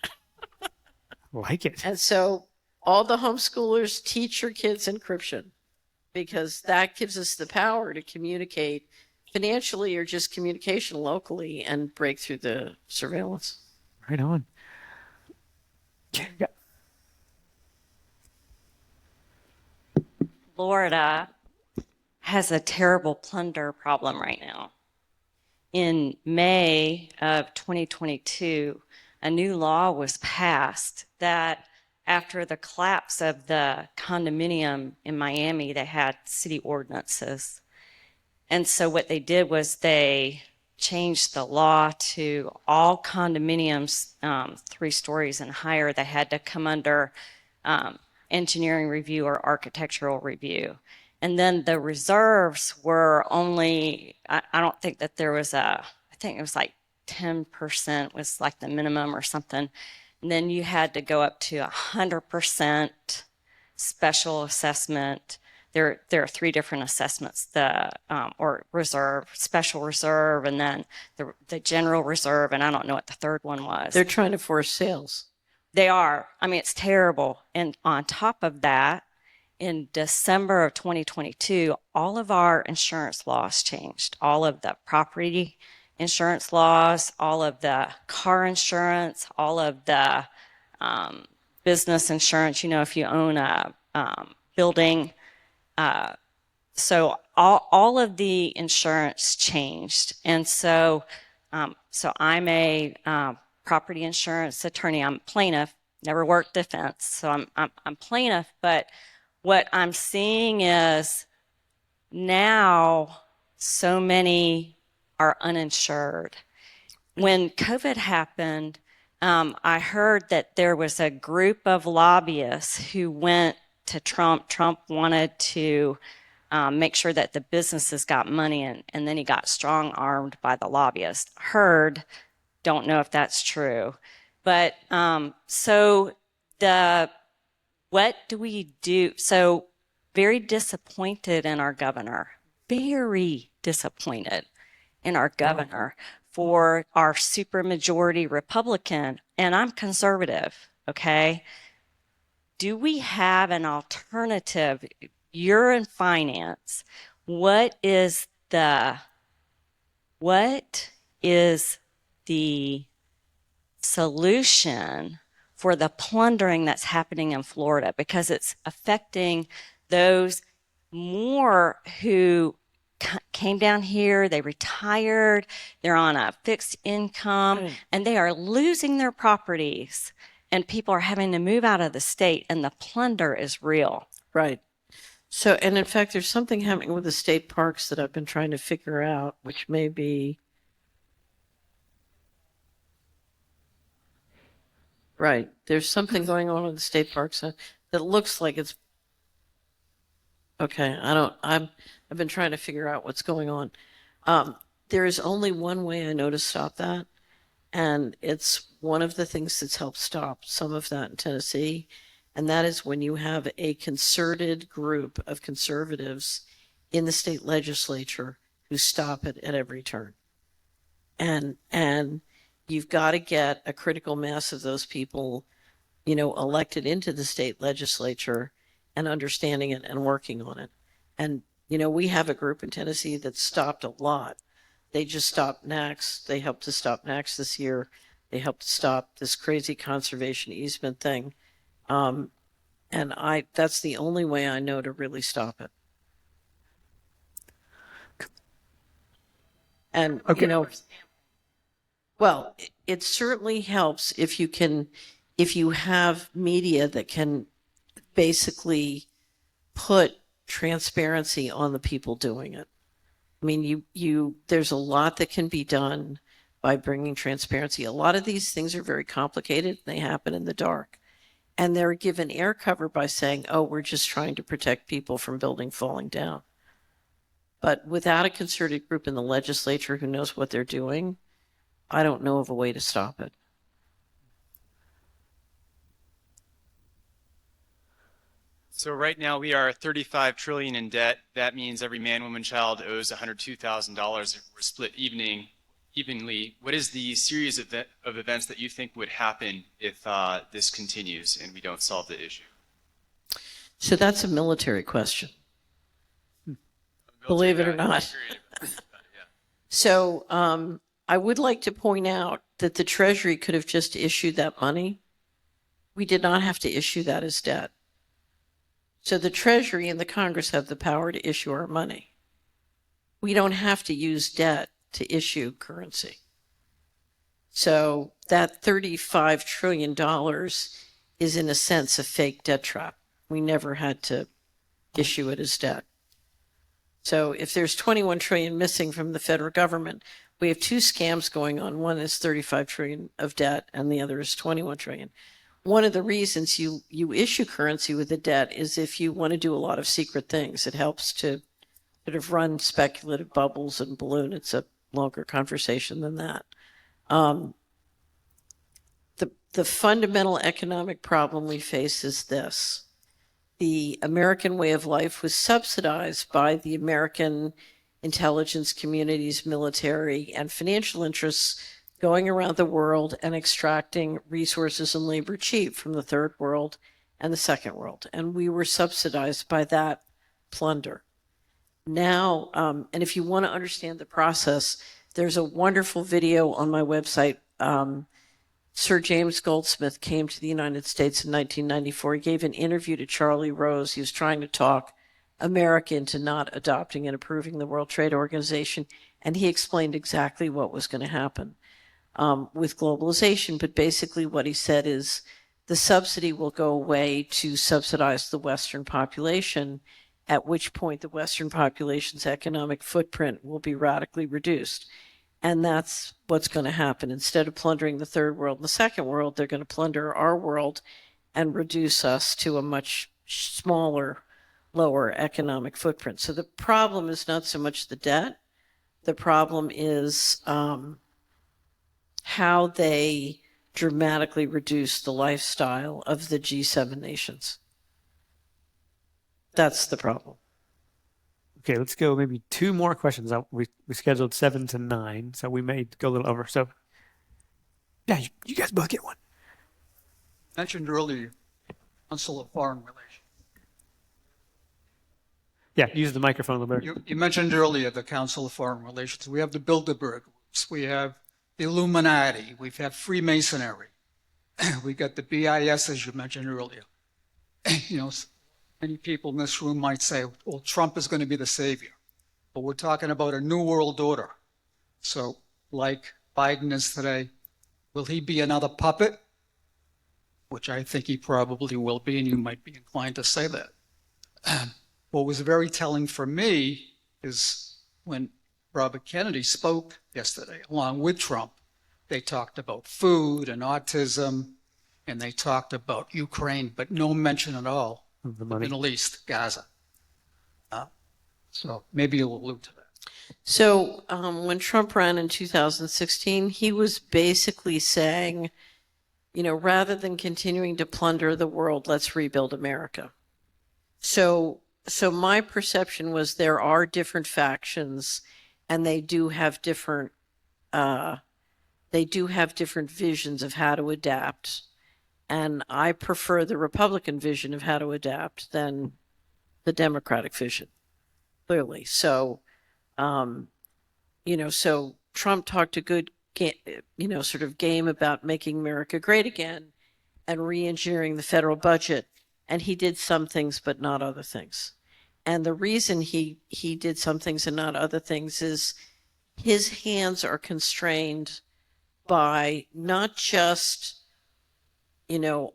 Like it. And so all the homeschoolers teach your kids encryption, because that gives us the power to communicate financially or just communication locally and break through the surveillance. Right on. Yeah. Florida has a terrible plunder problem right now. In May of 2022, a new law was passed that after the collapse of the condominium in Miami, they had city ordinances. And so what they did was they changed the law to all condominiums 3 stories and higher that had to come under engineering review or architectural review. And then the reserves were only, I don't think that there was I think it was like 10% was like the minimum or something. And then you had to go up to 100% special assessment. There are 3 different assessments, or reserve, special reserve, and then the general reserve, and I don't know what the third one was. They're trying to force sales. They are. I mean, it's terrible. And on top of that, in December of 2022, all of our insurance laws changed. All of the property insurance laws, all of the car insurance, all of the business insurance, if you own a building. So all of the insurance changed. And so I'm a property insurance attorney. I'm plaintiff, never worked defense. So I'm plaintiff, but what I'm seeing is now so many are uninsured. When COVID happened, I heard that there was a group of lobbyists who went to Trump. Trump wanted to make sure that the businesses got money, and then he got strong-armed by the lobbyists. Don't know if that's true. But what do we do? So very disappointed in our governor, very disappointed in our governor for our supermajority Republican, and I'm conservative, okay? Do we have an alternative? You're in finance. What is the solution for the plundering that's happening in Florida? Because it's affecting those more who came down here, they retired, they're on a fixed income, and they are losing their properties, and people are having to move out of the state, and the plunder is real. Right. So, and in fact, there's something happening with the state parks that I've been trying to figure out, which may be right. There's something going on with the state parks that looks like it's okay. I've been trying to figure out what's going on. There is only one way I know to stop that, and it's one of the things that's helped stop some of that in Tennessee. And that is when you have a concerted group of conservatives in the state legislature who stop it at every turn. And you've got to get a critical mass of those people, elected into the state legislature and understanding it and working on it. And, we have a group in Tennessee that stopped a lot. They just stopped NACS. They helped to stop NACS this year. They helped to stop this crazy conservation easement thing. And that's the only way I know to really stop it. And, Okay. Well, it certainly helps if you have media that can basically put transparency on the people doing it. I mean, there's a lot that can be done by bringing transparency. A lot of these things are very complicated. They happen in the dark. And they're given air cover by saying, oh, we're just trying to protect people from buildings falling down. But without a concerted group in the legislature who knows what they're doing, I don't know of a way to stop it. So right now we are $35 trillion in debt. That means every man, woman, child owes $102,000. We're split evenly. What is the series of events that you think would happen if this continues and we don't solve the issue? So that's a military question. Believe it or not. So I would like to point out that the Treasury could have just issued that money. We did not have to issue that as debt. So the Treasury and the Congress have the power to issue our money. We don't have to use debt to issue currency. So that $35 trillion is in a sense a fake debt trap. We never had to issue it as debt. So if there's 21 trillion missing from the federal government, we have two scams going on. One is 35 trillion of debt and the other is 21 trillion. One of the reasons you issue currency with the debt is if you want to do a lot of secret things. It helps to sort of run speculative bubbles and balloon. It's a longer conversation than that. The fundamental economic problem we face is this. The American way of life was subsidized by the American intelligence communities, military, and financial interests going around the world and extracting resources and labor cheap from the third world and the second world. And we were subsidized by that plunder. Now, and if you want to understand the process, There's a wonderful video on my website. Sir James Goldsmith came to the United States in 1994. He gave an interview to Charlie Rose. He was trying to talk America into not adopting and approving the World Trade Organization, and he explained exactly what was going to happen with globalization. But basically what he said is the subsidy will go away to subsidize the Western population, at which point the Western population's economic footprint will be radically reduced. And that's what's going to happen. Instead of plundering the third world and the second world, they're going to plunder our world and reduce us to a much smaller, lower economic footprint. So the problem is not so much the debt. The problem is how they dramatically reduce the lifestyle of the G7 nations. That's the problem. Okay, let's go maybe two more questions. We scheduled 7 to 9, so we may go a little over. So, yeah, you guys both get one. Mentioned earlier, Council of Foreign Relations. Yeah, use the microphone a little bit. You mentioned earlier the Council of Foreign Relations. We have the Bilderberg groups. We have the Illuminati. We've had Freemasonry. We got the BIS, as you mentioned earlier. You know, many people in this room might say, well, Trump is going to be the savior. But we're talking about a new world order. So, like Biden is today, will he be another puppet? Which I think he probably will be, and you might be inclined to say that. What was very telling for me is when Robert Kennedy spoke yesterday, along with Trump, they talked about food and autism, and they talked about Ukraine, but no mention at all of the Middle East, Gaza. So maybe you'll allude to that. So when Trump ran in 2016, he was basically saying, you know, rather than continuing to plunder the world, let's rebuild America. So my perception was there are different factions, and they do have different visions of how to adapt. And I prefer the Republican vision of how to adapt than the Democratic vision, clearly. So, so Trump talked a good sort of game about making America great again and re-engineering the federal budget. And he did some things, but not other things. And the reason he did some things and not other things is his hands are constrained by not just,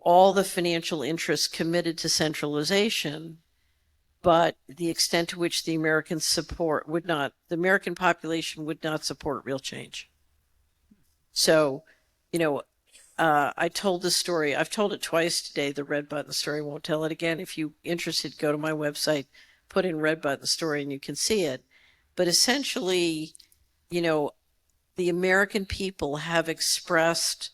all the financial interests committed to centralization, but the extent to which the American population would not support real change. So, I told this story. I've told it twice today, the red button story. I won't tell it again. If you're interested, go to my website, put in red button story, and you can see it. But essentially, the American people have expressed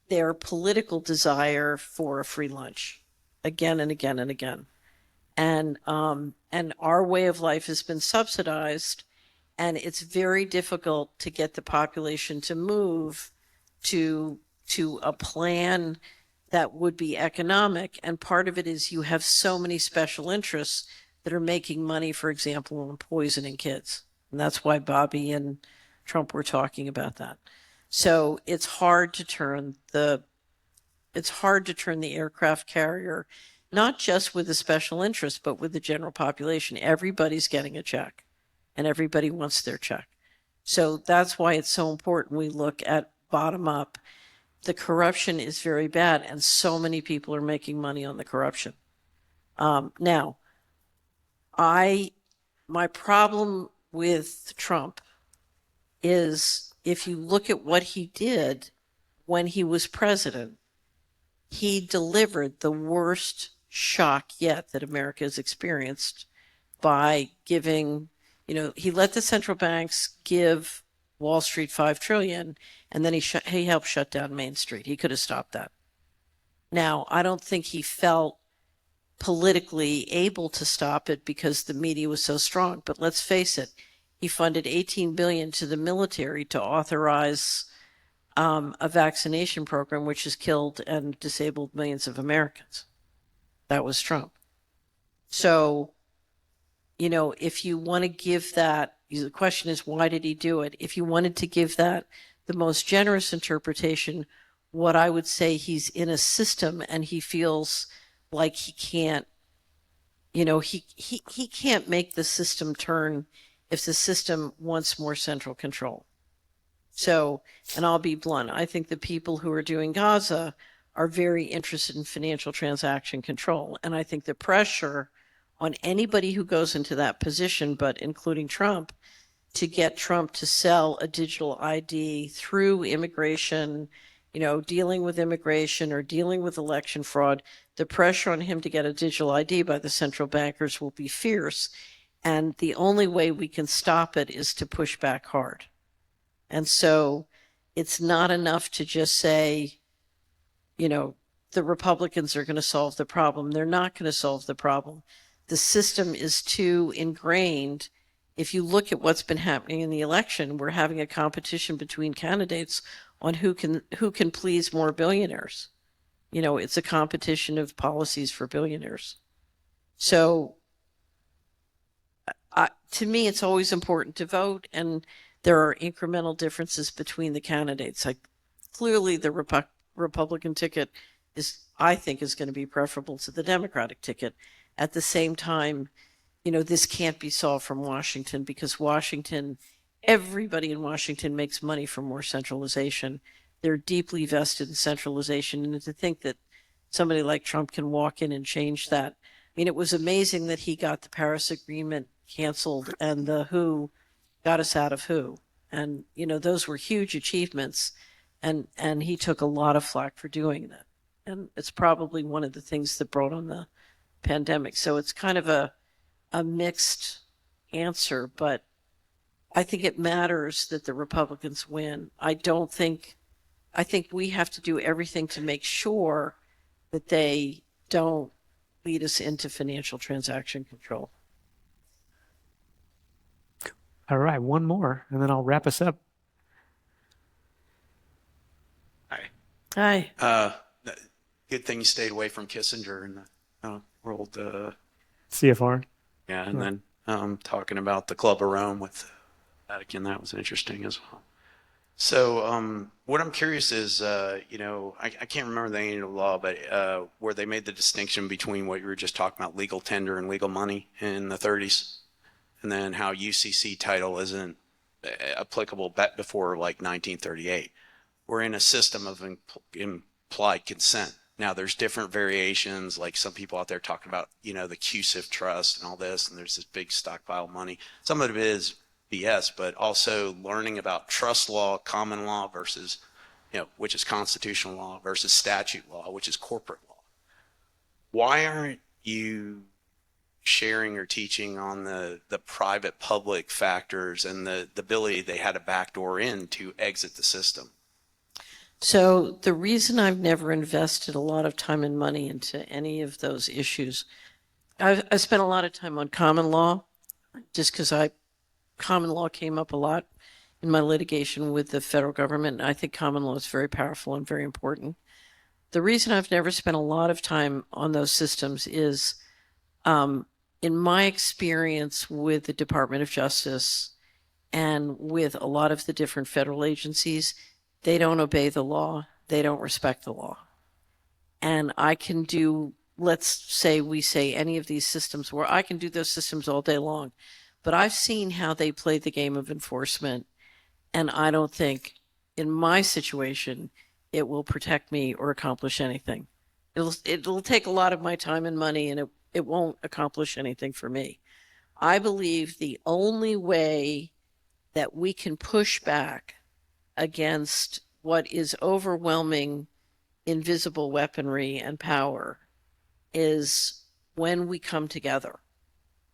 their political desire for a free lunch again and again and again. And our way of life has been subsidized, and it's very difficult to get the population to move to a plan that would be economic. And part of it is you have so many special interests that are making money, for example, on poisoning kids. And that's why Bobby and Trump were talking about that. So it's hard to turn the aircraft carrier, not just with the special interest, but with the general population. Everybody's getting a check, and everybody wants their check. So that's why it's so important we look at bottom up. The corruption is very bad, and so many people are making money on the corruption. Now, my problem with Trump is if you look at what he did when he was president, he delivered the worst shock yet that America has experienced by giving, he let the central banks give Wall Street $5 trillion, and then he helped shut down Main Street. He could have stopped that. Now, I don't think he felt politically able to stop it because the media was so strong. But let's face it, he funded $18 billion to the military to authorize a vaccination program which has killed and disabled millions of Americans. That was Trump. So, if you want to give that The question is, why did he do it? If you wanted to give that the most generous interpretation, what I would say, he's in a system and he feels like he can't, he can't make the system turn if the system wants more central control. So, and I'll be blunt, I think the people who are doing Gaza are very interested in financial transaction control. And I think the pressure on anybody who goes into that position, but including Trump, to get Trump to sell a digital ID through immigration, dealing with immigration or dealing with election fraud, the pressure on him to get a digital ID by the central bankers will be fierce. And the only way we can stop it is to push back hard. And so it's not enough to just say, the Republicans are going to solve the problem. They're not going to solve the problem. The system is too ingrained. If you look at what's been happening in the election, we're having a competition between candidates on who can please more billionaires. It's a competition of policies for billionaires. So to me, it's always important to vote, and there are incremental differences between the candidates. Like clearly the Republican ticket I think is going to be preferable to the Democratic ticket. At the same time, this can't be solved from Washington, because everybody in Washington makes money from more centralization. They're deeply vested in centralization. And to think that somebody like Trump can walk in and change that. It was amazing that he got the Paris Agreement canceled and the WHO got us out of WHO. And, those were huge achievements. And he took a lot of flack for doing that. And it's probably one of the things that brought on the pandemic. So it's kind of a mixed answer, but I think it matters that the Republicans win. I think we have to do everything to make sure that they don't lead us into financial transaction control. All right, one more, and then I'll wrap us up. Hi. Hi. Good thing you stayed away from Kissinger in the world. CFR. Yeah, and then talking about the Club of Rome with Vatican, that was interesting as well. So what I'm curious is, I can't remember the name of the law, but where they made the distinction between what you were just talking about, legal tender and legal money in the 30s, and then how UCC title isn't applicable before like 1938. We're in a system of implied consent. Now, there's different variations, like some people out there talking about, the CUSIF trust and all this, and there's this big stockpile of money. Some of it is BS, but also learning about trust law, common law versus, which is constitutional law, versus statute law, which is corporate law. Why aren't you sharing or teaching on the private public factors and the ability they had a backdoor in to exit the system? So the reason I've never invested a lot of time and money into any of those issues, I spent a lot of time on common law, just because common law came up a lot in my litigation with the federal government. And I think common law is very powerful and very important. The reason I've never spent a lot of time on those systems is, in my experience with the Department of Justice and with a lot of the different federal agencies, they don't obey the law. They don't respect the law. And I can do, let's say we say any of these systems, where I can do those systems all day long, but I've seen how they play the game of enforcement. And I don't think in my situation, it will protect me or accomplish anything. It'll take a lot of my time and money, and it won't accomplish anything for me. I believe the only way that we can push back against what is overwhelming invisible weaponry and power is when we come together.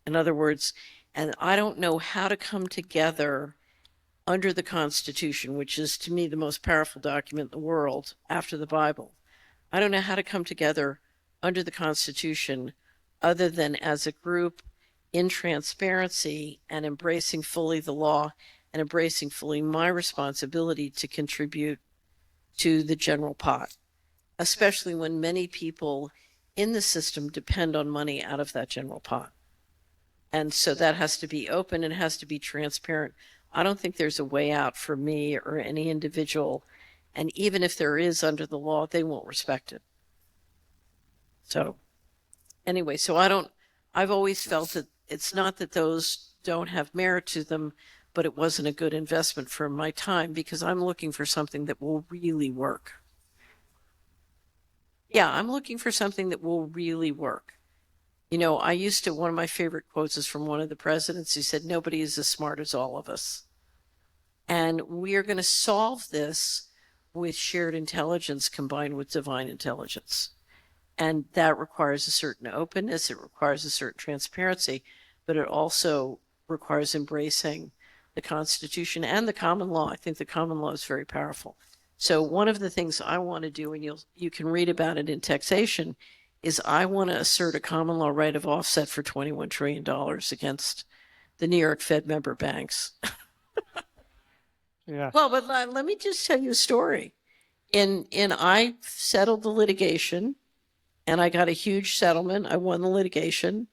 In other words, and I don't know how to come together under the Constitution, which is to me the most powerful document in the world after the Bible. I don't know how to come together under the Constitution other than as a group in transparency and embracing fully the law and embracing fully my responsibility to contribute to the general pot, especially when many people in the system depend on money out of that general pot. And so that has to be open and has to be transparent. I don't think there's a way out for me or any individual. And even if there is under the law, they won't respect it. So anyway, I've always felt that it's not that those don't have merit to them, but it wasn't a good investment for my time because I'm looking for something that will really work. Yeah, I'm looking for something that will really work. You know, one of my favorite quotes is from one of the presidents who said, nobody is as smart as all of us. And we are going to solve this with shared intelligence combined with divine intelligence. And that requires a certain openness, it requires a certain transparency, but it also requires embracing the Constitution and the common law. I think the common law is very powerful. So one of the things I want to do, and you can read about it in taxation, is I want to assert a common law right of offset for $21 trillion against the New York Fed member banks. Yeah. Well, but let me just tell you a story. I settled the litigation, and I got a huge settlement. I won the litigation.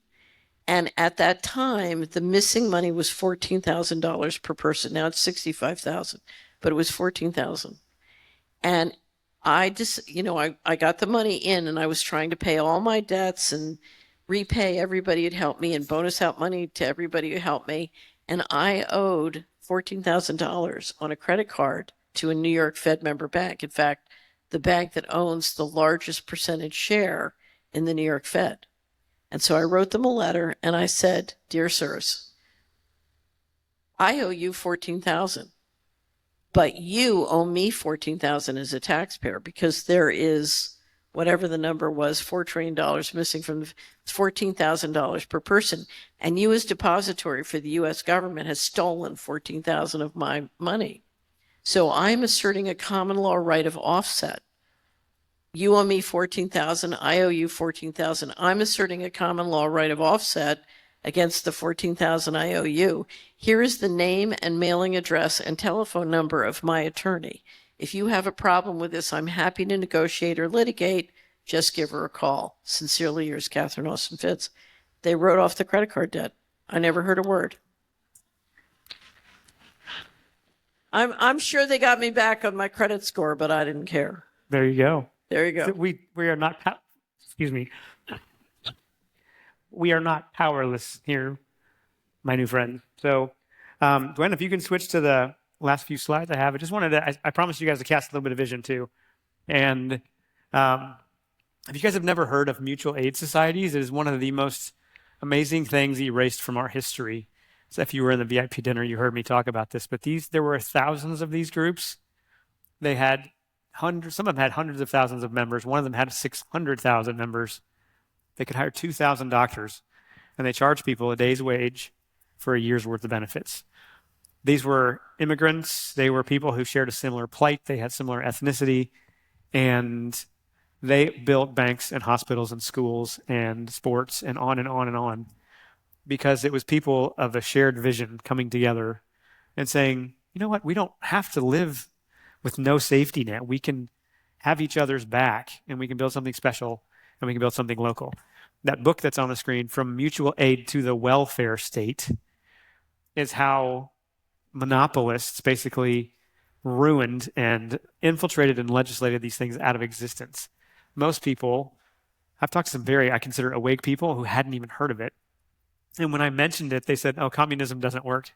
And at that time, the missing money was $14,000 per person. Now it's $65,000, but it was $14,000. And I just, I got the money in, and I was trying to pay all my debts and repay everybody who'd helped me and bonus out money to everybody who helped me. And I owed $14,000 on a credit card to a New York Fed member bank. In fact, the bank that owns the largest percentage share in the New York Fed. And so I wrote them a letter and I said, dear sirs, I owe you $14,000, but you owe me $14,000 as a taxpayer because there is whatever the number was, $4 trillion missing from $14,000 per person. And you as depository for the U.S. government has stolen $14,000 of my money. So I'm asserting a common law right of offset. You owe me $14,000. I owe you $14,000. I'm asserting a common law right of offset against the $14,000 I owe you. Here is the name and mailing address and telephone number of my attorney. If you have a problem with this, I'm happy to negotiate or litigate. Just give her a call. Sincerely yours, Catherine Austin Fitz. They wrote off the credit card debt. I never heard a word. I'm sure they got me back on my credit score, but I didn't care. There you go. There you go. So we are not, excuse me. We are not powerless here, my new friend. So, Gwen, if you can switch to the last few slides I have, I just wanted to, I promised you guys to cast a little bit of vision too. And if you guys have never heard of mutual aid societies, it is one of the most amazing things erased from our history. So if you were in the VIP dinner, you heard me talk about this, but there were thousands of these groups. They had hundreds, some of them had hundreds of thousands of members. One of them had 600,000 members. They could hire 2,000 doctors, and they charged people a day's wage for a year's worth of benefits. These were immigrants. They were people who shared a similar plight. They had similar ethnicity, and they built banks and hospitals and schools and sports and on and on and on, because it was people of a shared vision coming together and saying, you know what, we don't have to live with no safety net. We can have each other's back, and we can build something special, and we can build something local. That book that's on the screen, From Mutual Aid to the Welfare State, is how monopolists basically ruined and infiltrated and legislated these things out of existence. Most people, I've talked to some I consider awake people who hadn't even heard of it. And when I mentioned it, they said, oh, communism doesn't work.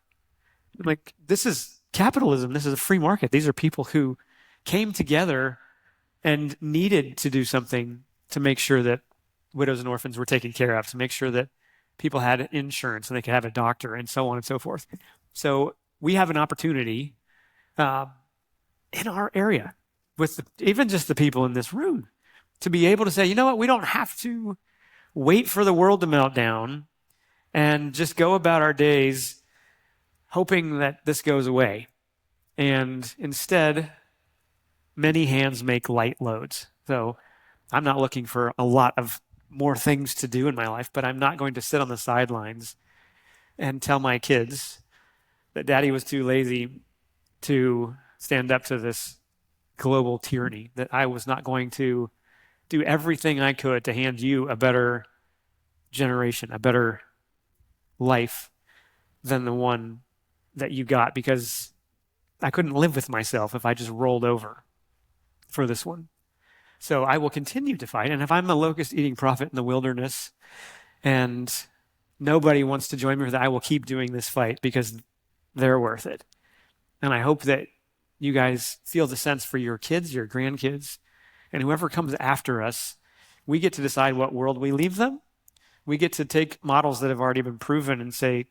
I'm like, this is capitalism. This is a free market. These are people who came together and needed to do something to make sure that widows and orphans were taken care of, to make sure that people had insurance and they could have a doctor and so on and so forth. So we have an opportunity in our area with even just the people in this room to be able to say, you know what, we don't have to wait for the world to melt down and just go about our days hoping that this goes away. And instead, many hands make light loads. So I'm not looking for a lot of more things to do in my life, but I'm not going to sit on the sidelines and tell my kids that daddy was too lazy to stand up to this global tyranny, that I was not going to do everything I could to hand you a better generation, a better life than the one that you got, because I couldn't live with myself if I just rolled over for this one. So I will continue to fight. And if I'm a locust eating prophet in the wilderness and nobody wants to join me for that, I will keep doing this fight because they're worth it. And I hope that you guys feel the sense for your kids, your grandkids, and whoever comes after us. We get to decide what world we leave them. We get to take models that have already been proven and say,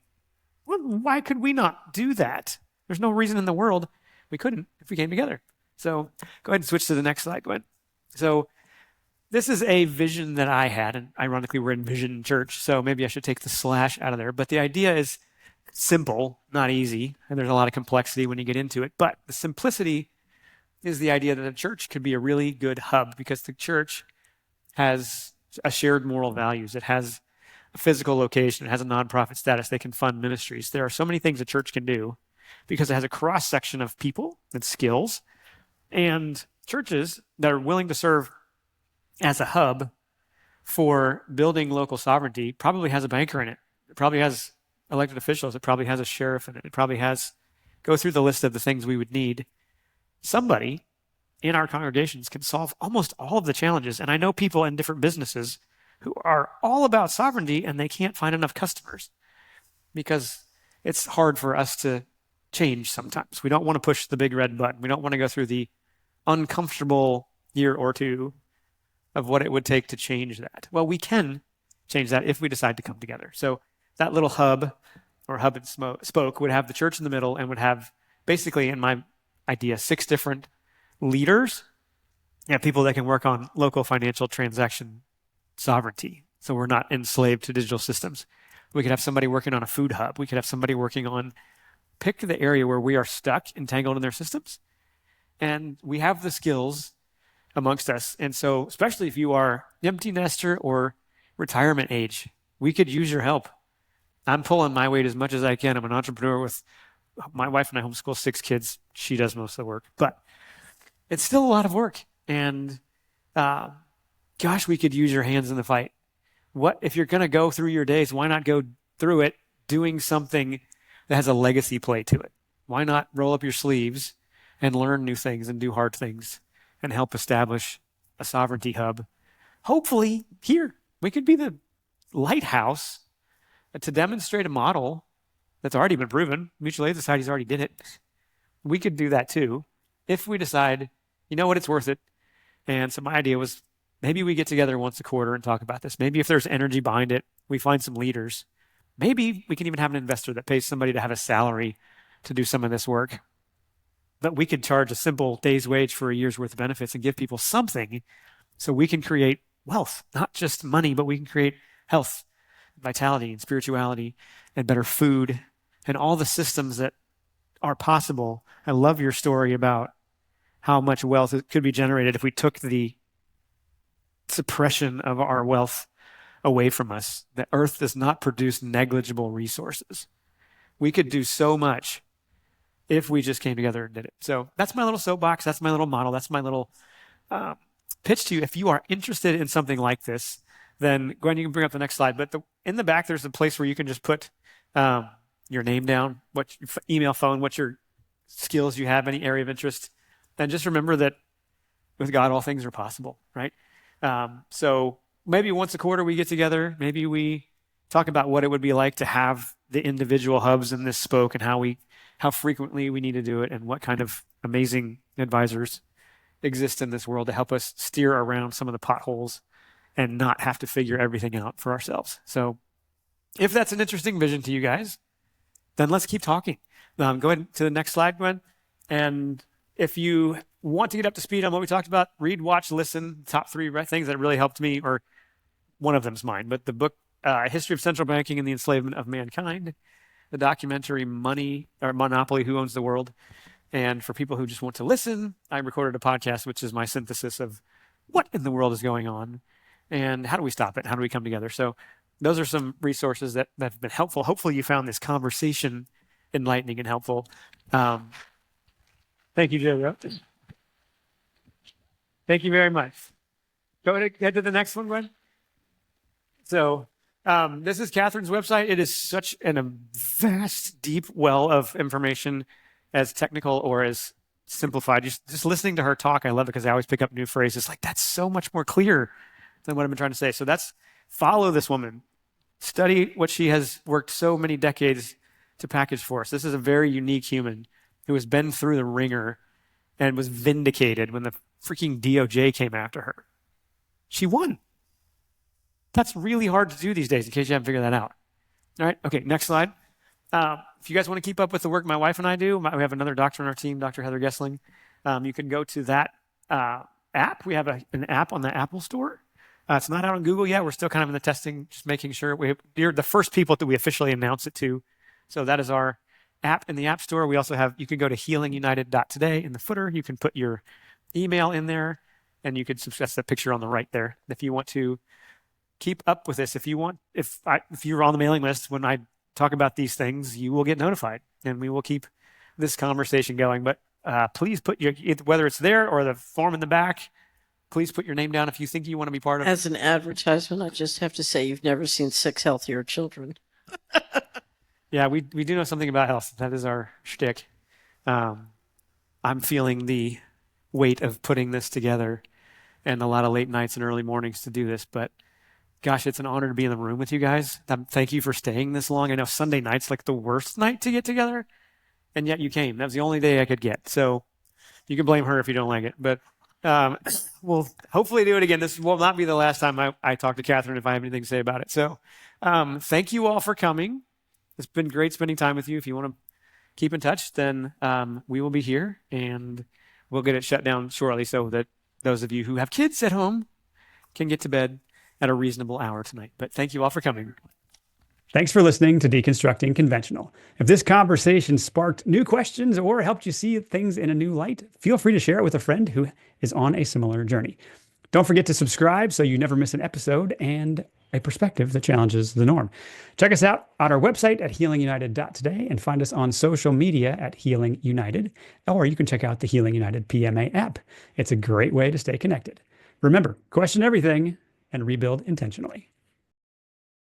well, why could we not do that? There's no reason in the world we couldn't if we came together. So go ahead and switch to the next slide, Gwen. So this is a vision that I had, and ironically, we're in Vision Church, so maybe I should take the slash out of there. But the idea is simple, not easy, and there's a lot of complexity when you get into it. But the simplicity is the idea that a church could be a really good hub, because the church has a shared moral values. It has a physical location. It has a nonprofit status. They can fund ministries. There are so many things a church can do because it has a cross-section of people and skills. And churches that are willing to serve as a hub for building local sovereignty probably has a banker in it. It probably has elected officials. It probably has a sheriff in it. It probably has, go through the list of the things we would need. Somebody in our congregations can solve almost all of the challenges. And I know people in different businesses who are all about sovereignty and they can't find enough customers because it's hard for us to change sometimes. We don't want to push the big red button. We don't want to go through the uncomfortable year or two of what it would take to change that. Well, we can change that if we decide to come together. So that little hub or hub and spoke would have the church in the middle and would have basically, in my idea, 6 different leaders, people that can work on local financial transaction sovereignty. So we're not enslaved to digital systems. We could have somebody working on a food hub. We could have somebody working on, pick the area where we are stuck, entangled in their systems. And we have the skills amongst us. And so, especially if you are empty nester or retirement age, we could use your help. I'm pulling my weight as much as I can. I'm an entrepreneur with my wife, and I homeschool 6 kids. She does most of the work, but it's still a lot of work. And gosh, we could use your hands in the fight. What if you're going to go through your days? Why not go through it doing something that has a legacy play to it? Why not roll up your sleeves and learn new things and do hard things and help establish a sovereignty hub? Hopefully here we could be the lighthouse to demonstrate a model that's already been proven. Mutual aid societies already did it. We could do that too if we decide, you know what, it's worth it. And so my idea was maybe we get together once a quarter and talk about this. Maybe if there's energy behind it, we find some leaders. Maybe we can even have an investor that pays somebody to have a salary to do some of this work. But we could charge a simple day's wage for a year's worth of benefits and give people something so we can create wealth, not just money, but we can create health, vitality, and spirituality, and better food, and all the systems that are possible. I love your story about how much wealth could be generated if we took the suppression of our wealth away from us. The earth does not produce negligible resources. We could do so much if we just came together and did it. So that's my little soapbox. That's my little model. That's my little pitch to you. If you are interested in something like this, then Gwen, you can bring up the next slide. But in the back, there's a place where you can just put your name down, what your email, phone, what your skills you have, any area of interest. And just remember that with God, all things are possible, right? So maybe once a quarter we get together. Maybe we talk about what it would be like to have the individual hubs in this spoke and how frequently we need to do it and what kind of amazing advisors exist in this world to help us steer around some of the potholes and not have to figure everything out for ourselves. So if that's an interesting vision to you guys, then let's keep talking. Go ahead to the next slide, Gwen. And if you want to get up to speed on what we talked about, read, watch, listen, top 3 things that really helped me, or one of them's mine, but the book, History of Central Banking and the Enslavement of Mankind, the documentary Money or Monopoly, Who Owns the World. And for people who just want to listen, I recorded a podcast, which is my synthesis of what in the world is going on and how do we stop it? How do we come together? So those are some resources that have been helpful. Hopefully you found this conversation enlightening and helpful. Thank you, Joe. Thank you very much. Go ahead to the next one, Gwen. So This is Catherine's website. It is such a vast, deep well of information, as technical or as simplified. Just listening to her talk, I love it because I always pick up new phrases. Like, that's so much more clear than what I've been trying to say. So follow this woman. Study what she has worked so many decades to package for us. This is a very unique human who has been through the ringer and was vindicated when the freaking DOJ came after her. She won. That's really hard to do these days, in case you haven't figured that out. All right, okay, next slide. If you guys want to keep up with the work my wife and I do, we have another doctor on our team, Dr. Heather Gessling. You can go to that app. We have an app on the Apple Store. It's not out on Google yet. We're still kind of in the testing, just making sure. You're the first people that we officially announce it to. So that is our app in the App Store. We also have, you can go to healingunited.today in the footer. You can put your email in there, and you could that's the picture on the right there. If you want to keep up with this, if you're on the mailing list, when I talk about these things, you will get notified, and we will keep this conversation going. But please put whether it's there or the form in the back, please put your name down if you think you want to be part of it. As an advertisement, I just have to say you've never seen 6 healthier children. Yeah, we do know something about health. That is our shtick. I'm feeling the weight of putting this together and a lot of late nights and early mornings to do this, but gosh, it's an honor to be in the room with you guys. Thank you for staying this long. I know Sunday night's like the worst night to get together, and yet you came. That was the only day I could get. So you can blame her if you don't like it, but we'll hopefully do it again. This will not be the last time I talk to Catherine if I have anything to say about it. So thank you all for coming. It's been great spending time with you. If you want to keep in touch, then we will be here, and we'll get it shut down shortly so that those of you who have kids at home can get to bed at a reasonable hour tonight. But thank you all for coming. Thanks for listening to Deconstructing Conventional. If this conversation sparked new questions or helped you see things in a new light, feel free to share it with a friend who is on a similar journey. Don't forget to subscribe so you never miss an episode and a perspective that challenges the norm. Check us out on our website at healingunited.today and find us on social media at Healing United, or you can check out the Healing United PMA app. It's a great way to stay connected. Remember, question everything and rebuild intentionally.